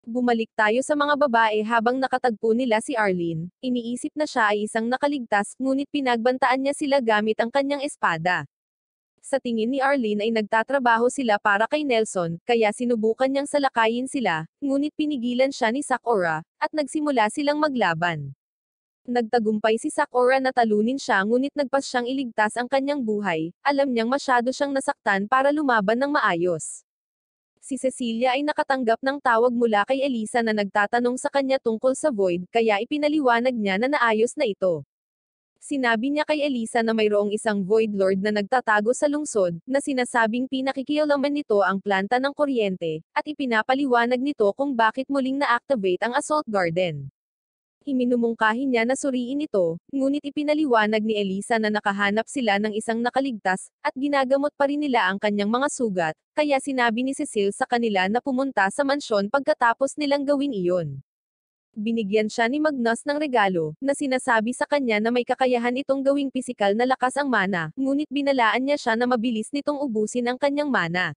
[SPEAKER 1] Bumalik tayo sa mga babae habang nakatagpo nila si Arlene, iniisip na siya ay isang nakaligtas, ngunit pinagbantaan niya sila gamit ang kanyang espada. Sa tingin ni Arlene ay nagtatrabaho sila para kay Nelson, kaya sinubukan niyang salakayin sila, ngunit pinigilan siya ni Sakura, at nagsimula silang maglaban. Nagtagumpay si Sakura na talunin siya ngunit nagpas siyang iligtas ang kanyang buhay, alam niyang masyado siyang nasaktan para lumaban ng maayos. Si Cecilia ay nakatanggap ng tawag mula kay Elisa na nagtatanong sa kanya tungkol sa void, kaya ipinaliwanag niya na naayos na ito. Sinabi niya kay Elisa na mayroong isang Void Lord na nagtatago sa lungsod, na sinasabing pinakikialaman nito ang planta ng kuryente, at ipinapaliwanag nito kung bakit muling na-activate ang Assault Garden. Iminumungkahi niya na suriin ito, ngunit ipinaliwanag ni Elisa na nakahanap sila ng isang nakaligtas, at ginagamot pa rin nila ang kanyang mga sugat, kaya sinabi ni Cecile sa kanila na pumunta sa mansyon pagkatapos nilang gawin iyon. Binigyan siya ni Magnus ng regalo, na sinasabi sa kanya na may kakayahan itong gawing pisikal na lakas ang mana, ngunit binalaan niya siya na mabilis nitong ubusin ang kanyang mana.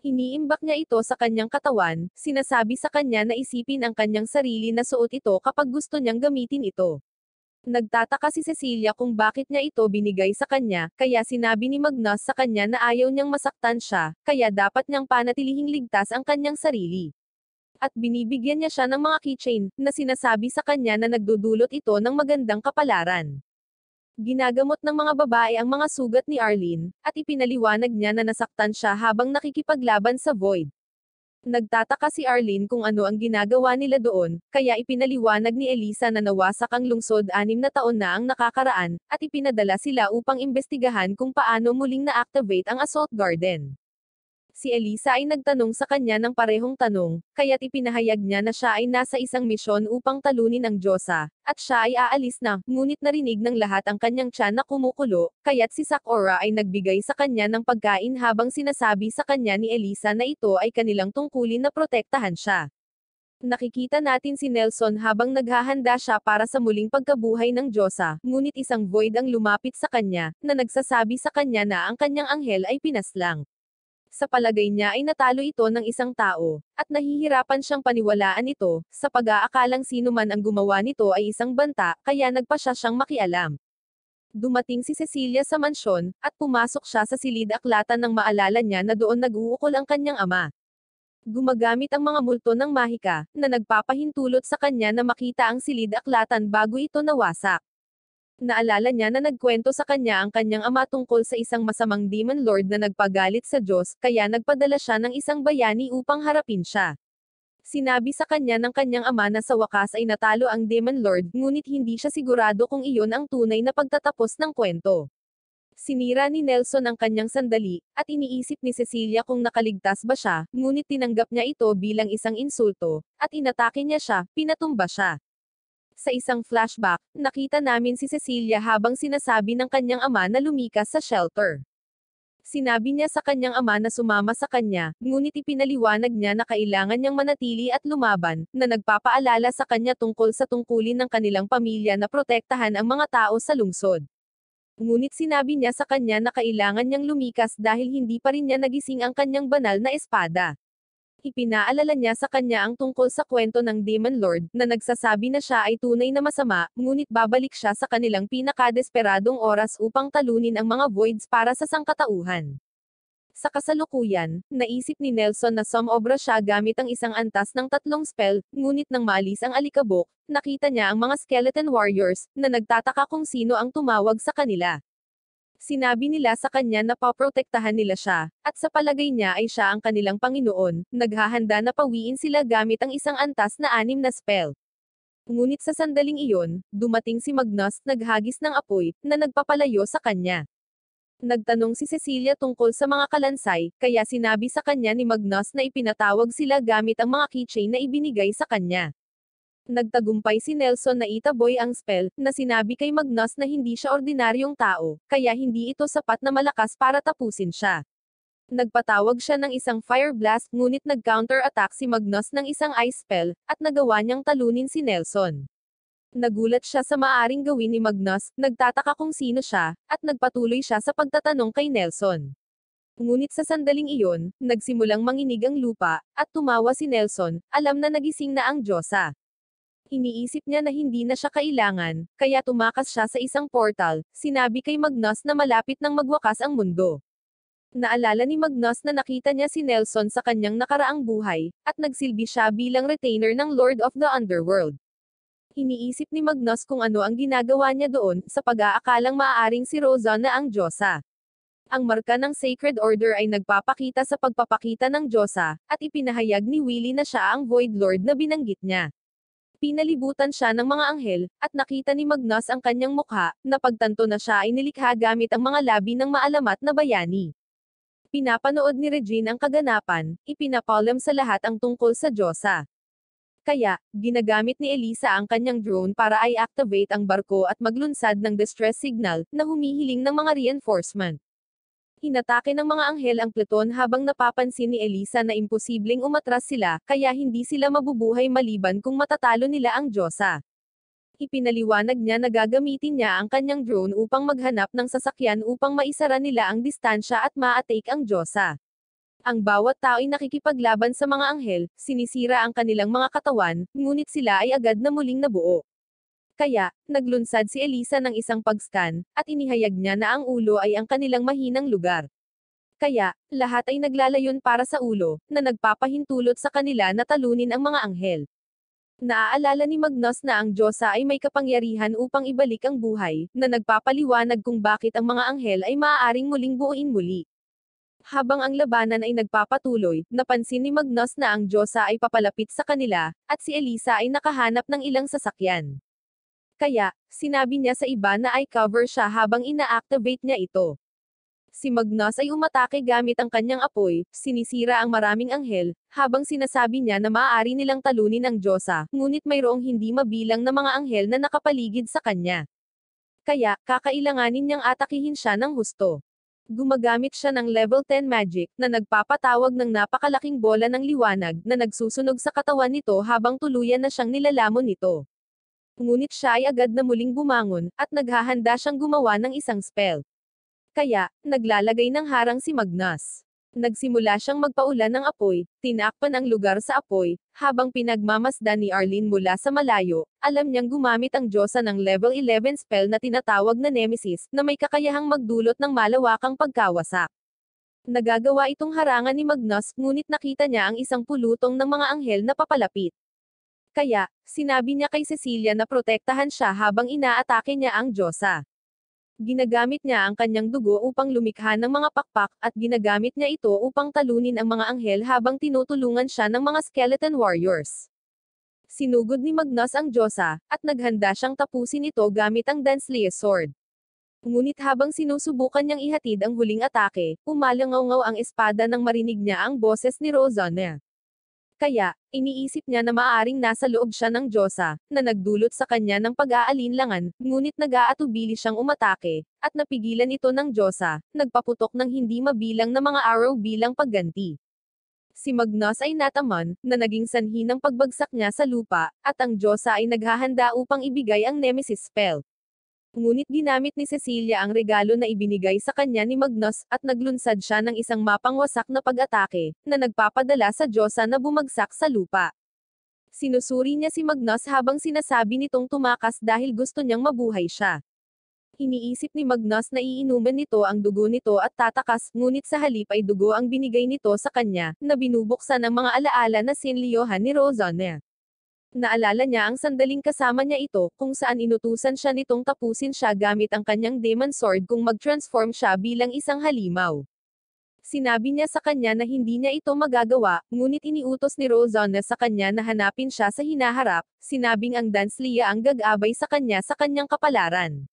[SPEAKER 1] Iniimbak niya ito sa kanyang katawan, sinasabi sa kanya na isipin ang kanyang sarili na suot ito kapag gusto niyang gamitin ito. Nagtataka si Cecilia kung bakit niya ito binigay sa kanya, kaya sinabi ni Magnus sa kanya na ayaw niyang masaktan siya, kaya dapat niyang panatilihing ligtas ang kanyang sarili. At binibigyan niya siya ng mga keychain, na sinasabi sa kanya na nagdudulot ito ng magandang kapalaran. Ginagamot ng mga babae ang mga sugat ni Arlene, at ipinaliwanag niya na nasaktan siya habang nakikipaglaban sa Void. Nagtataka si Arlene kung ano ang ginagawa nila doon, kaya ipinaliwanag ni Elisa na nawasak ang lungsod 6 na taon na ang nakakaraan, at ipinadala sila upang imbestigahan kung paano muling na-activate ang Assault Garden. Si Elisa ay nagtanong sa kanya ng parehong tanong, kaya't ipinahayag niya na siya ay nasa isang misyon upang talunin ang Diyosa, at siya ay aalis na, ngunit narinig ng lahat ang kanyang tiyan na kumukulo, kaya't si Sakura ay nagbigay sa kanya ng pagkain habang sinasabi sa kanya ni Elisa na ito ay kanilang tungkulin na protektahan siya. Nakikita natin si Nelson habang naghahanda siya para sa muling pagkabuhay ng Diyosa, ngunit isang void ang lumapit sa kanya, na nagsasabi sa kanya na ang kanyang anghel ay pinaslang. Sa palagay niya ay natalo ito ng isang tao, at nahihirapan siyang paniwalaan ito, sa pag-aakalang sino man ang gumawa nito ay isang banta, kaya nagpa siya siyang makialam. Dumating si Cecilia sa mansyon, at pumasok siya sa silid-aklatan nang maalala niya na doon nag-uukol ang kanyang ama. Gumagamit ang mga multo ng mahika, na nagpapahintulot sa kanya na makita ang silid-aklatan bago ito nawasak. Naalala niya na nagkwento sa kanya ang kanyang ama tungkol sa isang masamang demon lord na nagpagalit sa Diyos, kaya nagpadala siya ng isang bayani upang harapin siya. Sinabi sa kanya ng kanyang ama na sa wakas ay natalo ang demon lord, ngunit hindi siya sigurado kung iyon ang tunay na pagtatapos ng kwento. Sinira ni Nelson ang kanyang sandali, at iniisip ni Cecilia kung nakaligtas ba siya, ngunit tinanggap niya ito bilang isang insulto, at inatake niya siya, pinatumba siya. Sa isang flashback, nakita namin si Cecilia habang sinasabi ng kanyang ama na lumikas sa shelter. Sinabi niya sa kanyang ama na sumama sa kanya, ngunit ipinaliwanag niya na kailangan niyang manatili at lumaban, na nagpapaalala sa kanya tungkol sa tungkulin ng kanilang pamilya na protektahan ang mga tao sa lungsod. Ngunit sinabi niya sa kanya na kailangan niyang lumikas dahil hindi pa rin niya nagising ang kanyang banal na espada. Ipinaalala niya sa kanya ang tungkol sa kwento ng Demon Lord, na nagsasabi na siya ay tunay na masama, ngunit babalik siya sa kanilang pinakadesperadong oras upang talunin ang mga voids para sa sangkatauhan. Sa kasalukuyan, naisip ni Nelson na sumobra siya gamit ang isang antas ng 3 spell, ngunit nang maalis ang alikabok, nakita niya ang mga skeleton warriors, na nagtataka kung sino ang tumawag sa kanila. Sinabi nila sa kanya na paprotektahan nila siya, at sa palagay niya ay siya ang kanilang Panginoon, naghahanda na pawiin sila gamit ang isang antas na 6 na spell. Ngunit sa sandaling iyon, dumating si Magnus, naghagis ng apoy, na nagpapalayo sa kanya. Nagtanong si Cecilia tungkol sa mga kalansay, kaya sinabi sa kanya ni Magnus na ipinatawag sila gamit ang mga keychain na ibinigay sa kanya. Nagtagumpay si Nelson na itaboy ang spell, na sinabi kay Magnus na hindi siya ordinaryong tao, kaya hindi ito sapat na malakas para tapusin siya. Nagpatawag siya ng isang fire blast, ngunit nag-counter-attack si Magnus ng isang ice spell, at nagawa niyang talunin si Nelson. Nagulat siya sa maaring gawin ni Magnus, nagtataka kung sino siya, at nagpatuloy siya sa pagtatanong kay Nelson. Ngunit sa sandaling iyon, nagsimulang manginig ang lupa, at tumawa si Nelson, alam na nagising na ang Diyosa. Iniisip niya na hindi na siya kailangan, kaya tumakas siya sa isang portal, sinabi kay Magnus na malapit nang magwakas ang mundo. Naalala ni Magnus na nakita niya si Nelson sa kanyang nakaraang buhay, at nagsilbi siya bilang retainer ng Lord of the Underworld. Iniisip ni Magnus kung ano ang ginagawa niya doon, sa pag-aakalang maaaring si Rosa na ang Diyosa. Ang marka ng Sacred Order ay nagpapakita sa pagpapakita ng Diyosa, at ipinahayag ni Willie na siya ang Void Lord na binanggit niya. Pinalibutan siya ng mga anghel, at nakita ni Magnus ang kanyang mukha, na pagtanto na siya ay nilikha gamit ang mga labi ng maalamat na bayani. Pinapanood ni Regine ang kaganapan, ipinapalam sa lahat ang tungkol sa Diyosa. Kaya, ginagamit ni Elisa ang kanyang drone para i-activate ang barko at maglunsad ng distress signal, na humihiling ng mga reinforcement. Hinatake ng mga anghel ang Pluton habang napapansin ni Elisa na imposibleng umatras sila, kaya hindi sila mabubuhay maliban kung matatalo nila ang Diyosa. Ipinaliwanag niya na gagamitin niya ang kanyang drone upang maghanap ng sasakyan upang maisara nila ang distansya at ma-atake ang Diyosa. Ang bawat tao ay nakikipaglaban sa mga anghel, sinisira ang kanilang mga katawan, ngunit sila ay agad na muling nabuo. Kaya, naglunsad si Elisa ng isang pag-scan, at inihayag niya na ang ulo ay ang kanilang mahinang lugar. Kaya, lahat ay naglalayon para sa ulo, na nagpapahintulot sa kanila na talunin ang mga anghel. Naaalala ni Magnus na ang Diyosa ay may kapangyarihan upang ibalik ang buhay, na nagpapaliwanag kung bakit ang mga anghel ay maaaring muling buuin muli. Habang ang labanan ay nagpapatuloy, napansin ni Magnus na ang Diyosa ay papalapit sa kanila, at si Elisa ay nakahanap ng ilang sasakyan. Kaya, sinabi niya sa iba na i-cover siya habang ina-activate niya ito. Si Magnus ay umatake gamit ang kanyang apoy, sinisira ang maraming anghel, habang sinasabi niya na maaari nilang talunin ang Diyosa, ngunit mayroong hindi mabilang na mga anghel na nakapaligid sa kanya. Kaya, kakailanganin niyang atakihin siya ng husto. Gumagamit siya ng level 10 magic, na nagpapatawag ng napakalaking bola ng liwanag, na nagsusunog sa katawan nito habang tuluyan na siyang nilalamon nito. Ngunit siya ay agad na muling bumangon, at naghahanda siyang gumawa ng isang spell. Kaya, naglalagay ng harang si Magnus. Nagsimula siyang magpaulan ng apoy, tinakpan ang lugar sa apoy, habang pinagmamasdan ni Arlene mula sa malayo, alam niyang gumamit ang Diyosa ng level 11 spell na tinatawag na Nemesis, na may kakayahang magdulot ng malawakang pagkawasak. Nagagawa itong harangan ni Magnus, ngunit nakita niya ang isang pulutong ng mga anghel na papalapit. Kaya, sinabi niya kay Cecilia na protektahan siya habang inaatake niya ang Diyosa. Ginagamit niya ang kanyang dugo upang lumikha ng mga pakpak, at ginagamit niya ito upang talunin ang mga anghel habang tinutulungan siya ng mga skeleton warriors. Sinugod ni Magnus ang Diyosa, at naghanda siyang tapusin ito gamit ang Danslayer sword. Ngunit habang sinusubukan niyang ihatid ang huling atake, umalangaw ang espada nang marinig niya ang boses ni Rosanna. Kaya, iniisip niya na maaaring nasa loob siya ng Diyosa, na nagdulot sa kanya ng pag-aalinlangan, ngunit nag-aatubili siyang umatake, at napigilan ito ng Diyosa, nagpaputok ng hindi mabilang na mga arrow bilang pagganti. Si Magnus ay natamon, na naging sanhi ng pagbagsak niya sa lupa, at ang Diyosa ay naghahanda upang ibigay ang Nemesis spell. Ngunit ginamit ni Cecilia ang regalo na ibinigay sa kanya ni Magnus, at naglunsad siya ng isang mapangwasak na pag-atake, na nagpapadala sa Diyosa na bumagsak sa lupa. Sinusuri niya si Magnus habang sinasabi nitong tumakas dahil gusto niyang mabuhay siya. Iniisip ni Magnus na iinuman nito ang dugo nito at tatakas, ngunit sa halip ay dugo ang binigay nito sa kanya, na binubuksan ang mga alaala na sinliyohan ni Rosanna. Naalala niya ang sandaling kasama niya ito, kung saan inutusan siya nitong tapusin siya gamit ang kanyang demon sword kung mag-transform siya bilang isang halimaw. Sinabi niya sa kanya na hindi niya ito magagawa, ngunit iniutos ni Rosanna sa kanya na hanapin siya sa hinaharap, sinabing ang Danslayer ang gag-abay sa kanyang kapalaran.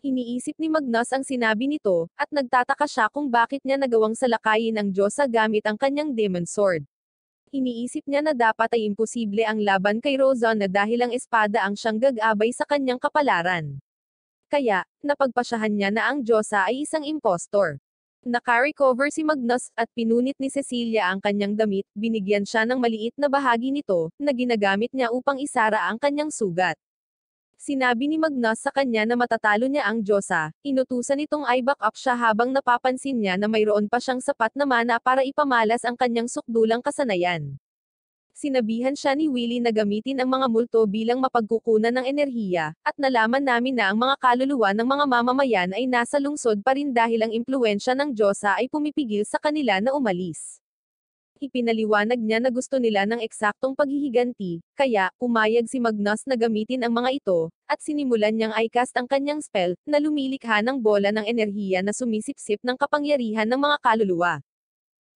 [SPEAKER 1] Iniisip ni Magnus ang sinabi nito, at nagtataka siya kung bakit niya nagawang salakayin ang Diyosa gamit ang kanyang demon sword. Iniisip niya na dapat ay imposible ang laban kay Rosanna dahil ang espada ang siyang gag-abay sa kanyang kapalaran. Kaya, napagpasyahan niya na ang Diyosa ay isang impostor. Naka-recover si Magnus, at pinunit ni Cecilia ang kanyang damit, binigyan siya ng maliit na bahagi nito, na ginagamit niya upang isara ang kanyang sugat. Sinabi ni Magnus sa kanya na matatalo niya ang Diyosa, inutusan itong i-back up siya habang napapansin niya na mayroon pa siyang sapat na mana para ipamalas ang kanyang sukdulang kasanayan. Sinabihan siya ni Willie na gamitin ang mga multo bilang mapagkukunan ng enerhiya, at nalaman namin na ang mga kaluluwa ng mga mamamayan ay nasa lungsod pa rin dahil ang impluwensya ng Diyosa ay pumipigil sa kanila na umalis. Ipinaliwanag niya na gusto nila ng eksaktong paghihiganti, kaya, pumayag si Magnus na gamitin ang mga ito, at sinimulan niyang i-cast ang kanyang spell, na lumilikha ng bola ng enerhiya na sumisipsip ng kapangyarihan ng mga kaluluwa.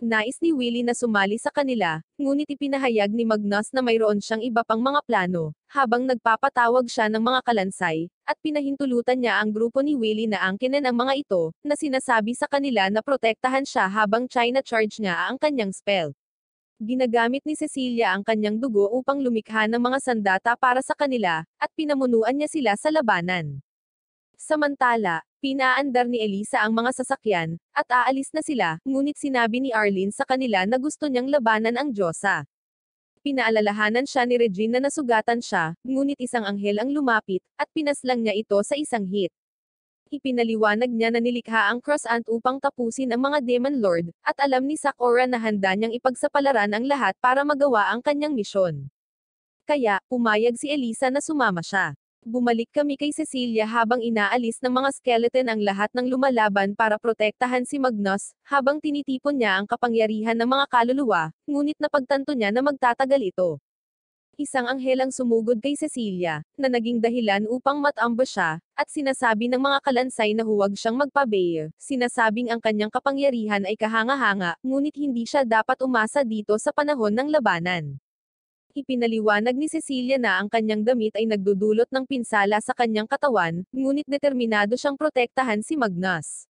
[SPEAKER 1] Nais ni Willie na sumali sa kanila, ngunit ipinahayag ni Magnus na mayroon siyang iba pang mga plano, habang nagpapatawag siya ng mga kalansay, at pinahintulutan niya ang grupo ni Willie na angkinin ang mga ito, na sinasabi sa kanila na protektahan siya habang China-charge niya ang kanyang spell. Ginagamit ni Cecilia ang kanyang dugo upang lumikha ng mga sandata para sa kanila, at pinamunuan niya sila sa labanan. Samantala, pinaandar ni Elisa ang mga sasakyan, at aalis na sila, ngunit sinabi ni Arlene sa kanila na gusto niyang labanan ang Diyosa. Pinaalalahanan siya ni Regine na nasugatan siya, ngunit isang anghel ang lumapit, at pinaslang niya ito sa isang hit. Ipinaliwanag niya na nilikha ang Cross Ant upang tapusin ang mga Demon Lord, at alam ni Sakura na handa niyang ipagsapalaran ang lahat para magawa ang kanyang misyon. Kaya, pumayag si Elisa na sumama siya. Bumalik kami kay Cecilia habang inaalis ng mga skeleton ang lahat ng lumalaban para protektahan si Magnus, habang tinitipon niya ang kapangyarihan ng mga kaluluwa, ngunit napagtanto niya na magtatagal ito. Isang anghel ang sumugod kay Cecilia, na naging dahilan upang matambush siya, at sinasabi ng mga kalansay na huwag siyang magpabear, sinasabing ang kanyang kapangyarihan ay kahanga-hanga, ngunit hindi siya dapat umasa dito sa panahon ng labanan. Ipinaliwanag ni Cecilia na ang kanyang damit ay nagdudulot ng pinsala sa kanyang katawan, ngunit determinado siyang protektahan si Magnus.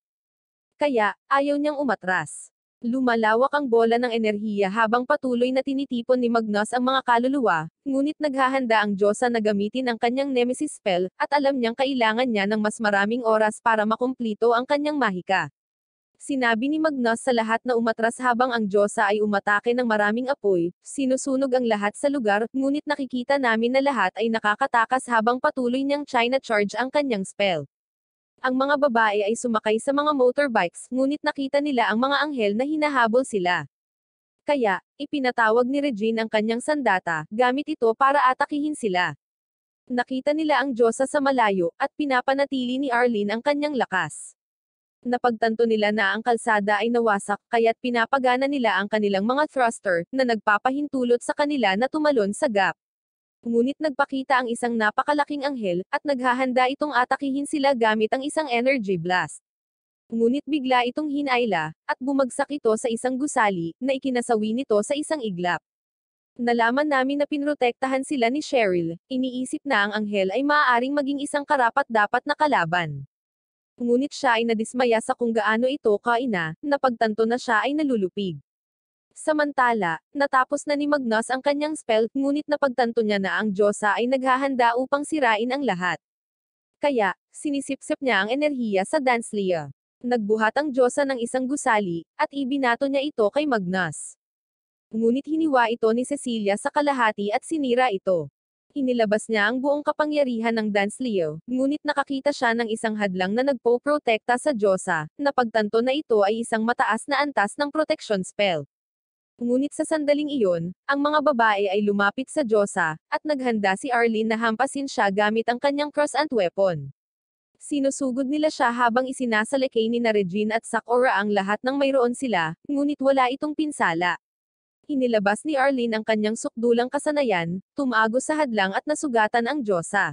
[SPEAKER 1] Kaya, ayaw niyang umatras. Lumalawak ang bola ng enerhiya habang patuloy na tinitipon ni Magnus ang mga kaluluwa, ngunit naghahanda ang Diyosa na gamitin ang kanyang nemesis spell, at alam niyang kailangan niya ng mas maraming oras para makumplito ang kanyang mahika. Sinabi ni Magnus sa lahat na umatras habang ang Diyosa ay umatake ng maraming apoy, sinusunog ang lahat sa lugar, ngunit nakikita namin na lahat ay nakakatakas habang patuloy niyang China charge ang kanyang spell. Ang mga babae ay sumakay sa mga motorbikes, ngunit nakita nila ang mga anghel na hinahabol sila. Kaya, ipinatawag ni Regine ang kanyang sandata, gamit ito para atakihin sila. Nakita nila ang Diyosa sa malayo, at pinapanatili ni Arlene ang kanyang lakas. Napagtanto nila na ang kalsada ay nawasak, kaya't pinapagana nila ang kanilang mga thruster, na nagpapahintulot sa kanila na tumalon sa gap. Ngunit nagpakita ang isang napakalaking anghel, at naghahanda itong atakihin sila gamit ang isang energy blast. Ngunit bigla itong hinayla, at bumagsak ito sa isang gusali, na ikinasawi nito sa isang iglap. Nalaman namin na pinrotektahan sila ni Cheryl, iniisip na ang anghel ay maaaring maging isang karapat-dapat na kalaban. Ngunit siya ay nadismaya sa kung gaano ito kaina, napagtanto na siya ay nalulupig. Samantala, natapos na ni Magnus ang kanyang spell, ngunit napagtanto niya na ang Diyosa ay naghahanda upang sirain ang lahat. Kaya, sinisipsip niya ang enerhiya sa Danslia. Nagbuhat ang Diyosa ng isang gusali, at ibinato niya ito kay Magnus. Ngunit hiniwa ito ni Cecilia sa kalahati at sinira ito. Inilabas niya ang buong kapangyarihan ng Danslia, ngunit nakakita siya ng isang hadlang na nagpo-protekta sa Diyosa, napagtanto na ito ay isang mataas na antas ng protection spell. Ngunit sa sandaling iyon, ang mga babae ay lumapit sa Diyosa, at naghanda si Arlene na hampasin siya gamit ang kanyang cross-ant weapon. Sinusugod nila siya habang isinasalakay ni na Regine at Sakura ang lahat ng mayroon sila, ngunit wala itong pinsala. Inilabas ni Arlene ang kanyang sukdulang kasanayan, tumagos sa hadlang at nasugatan ang Diyosa.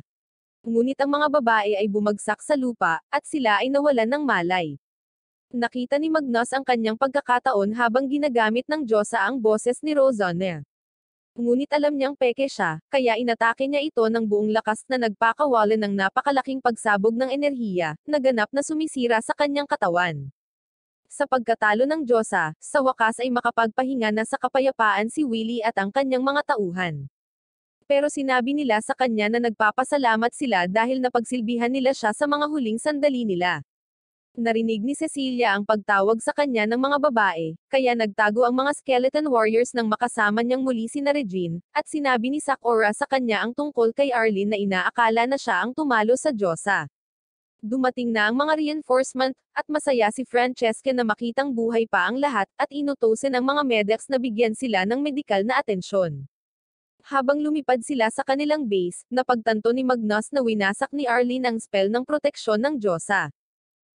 [SPEAKER 1] Ngunit ang mga babae ay bumagsak sa lupa, at sila ay nawalan ng malay. Nakita ni Magnus ang kanyang pagkakataon habang ginagamit ng Diyosa ang boses ni Rosanna. Ngunit alam niyang peke siya, kaya inatake niya ito ng buong lakas na nagpakawalan ng napakalaking pagsabog ng enerhiya, na ganap na sumisira sa kanyang katawan. Sa pagkatalo ng Diyosa, sa wakas ay makapagpahinga na sa kapayapaan si Willie at ang kanyang mga tauhan. Pero sinabi nila sa kanya na nagpapasalamat sila dahil napagsilbihan nila siya sa mga huling sandali nila. Narinig ni Cecilia ang pagtawag sa kanya ng mga babae, kaya nagtago ang mga skeleton warriors nang makasama niyang muli si na Regine, at sinabi ni Sakura sa kanya ang tungkol kay Arlene na inaakala na siya ang tumalo sa Diyosa. Dumating na ang mga reinforcement, at masaya si Francesca na makitang buhay pa ang lahat, at inutusan ang mga medics na bigyan sila ng medikal na atensyon. Habang lumipad sila sa kanilang base, napagtanto ni Magnus na winasak ni Arlene ang spell ng proteksyon ng Diyosa.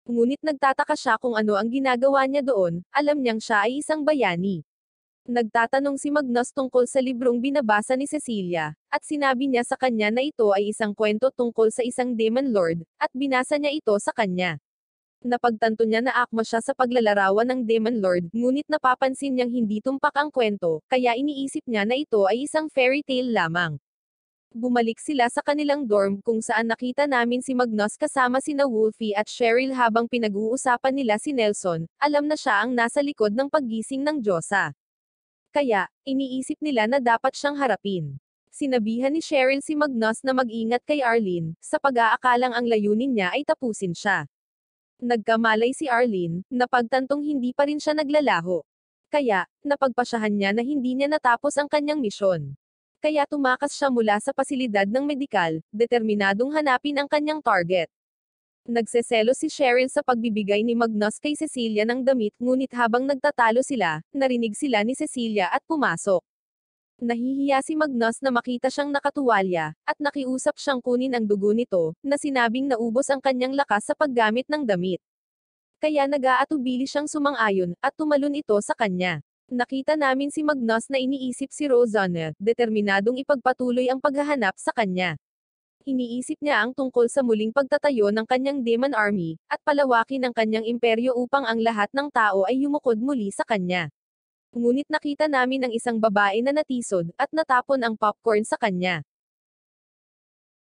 [SPEAKER 1] Ngunit nagtataka siya kung ano ang ginagawa niya doon, alam niyang siya ay isang bayani. Nagtatanong si Magnus tungkol sa librong binabasa ni Cecilia, at sinabi niya sa kanya na ito ay isang kwento tungkol sa isang Demon Lord, at binasa niya ito sa kanya. Napagtanto niya na akma siya sa paglalarawan ng Demon Lord, ngunit napapansin niyang hindi tumpak ang kwento, kaya iniisip niya na ito ay isang fairy tale lamang. Bumalik sila sa kanilang dorm kung saan nakita namin si Magnus kasama sina Wolfie at Cheryl habang pinag-uusapan nila si Nelson, alam na siya ang nasa likod ng paggising ng Diyosa. Kaya, iniisip nila na dapat siyang harapin. Sinabihan ni Cheryl si Magnus na mag-ingat kay Arlene, sa pag-aakalang ang layunin niya ay tapusin siya. Nagkamalay si Arlene, napagtantong hindi pa rin siya naglalaho. Kaya, napagpasyahan niya na hindi niya natapos ang kanyang misyon. Kaya tumakas siya mula sa pasilidad ng medikal, determinadong hanapin ang kanyang target. Nagseselo si Cheryl sa pagbibigay ni Magnus kay Cecilia ng damit, ngunit habang nagtatalo sila, narinig sila ni Cecilia at pumasok. Nahihiya si Magnus na makita siyang nakatuwalya, at nakiusap siyang kunin ang dugo nito, na sinabing naubos ang kanyang lakas sa paggamit ng damit. Kaya nag-aatubili siyang sumang-ayon, at tumalon ito sa kanya. Nakita namin si Magnus na iniisip si Rosanna, determinadong ipagpatuloy ang paghahanap sa kanya. Iniisip niya ang tungkol sa muling pagtatayo ng kanyang Demon Army, at palawakin ang kanyang imperyo upang ang lahat ng tao ay yumukod muli sa kanya. Ngunit nakita namin ang isang babae na natisod, at natapon ang popcorn sa kanya.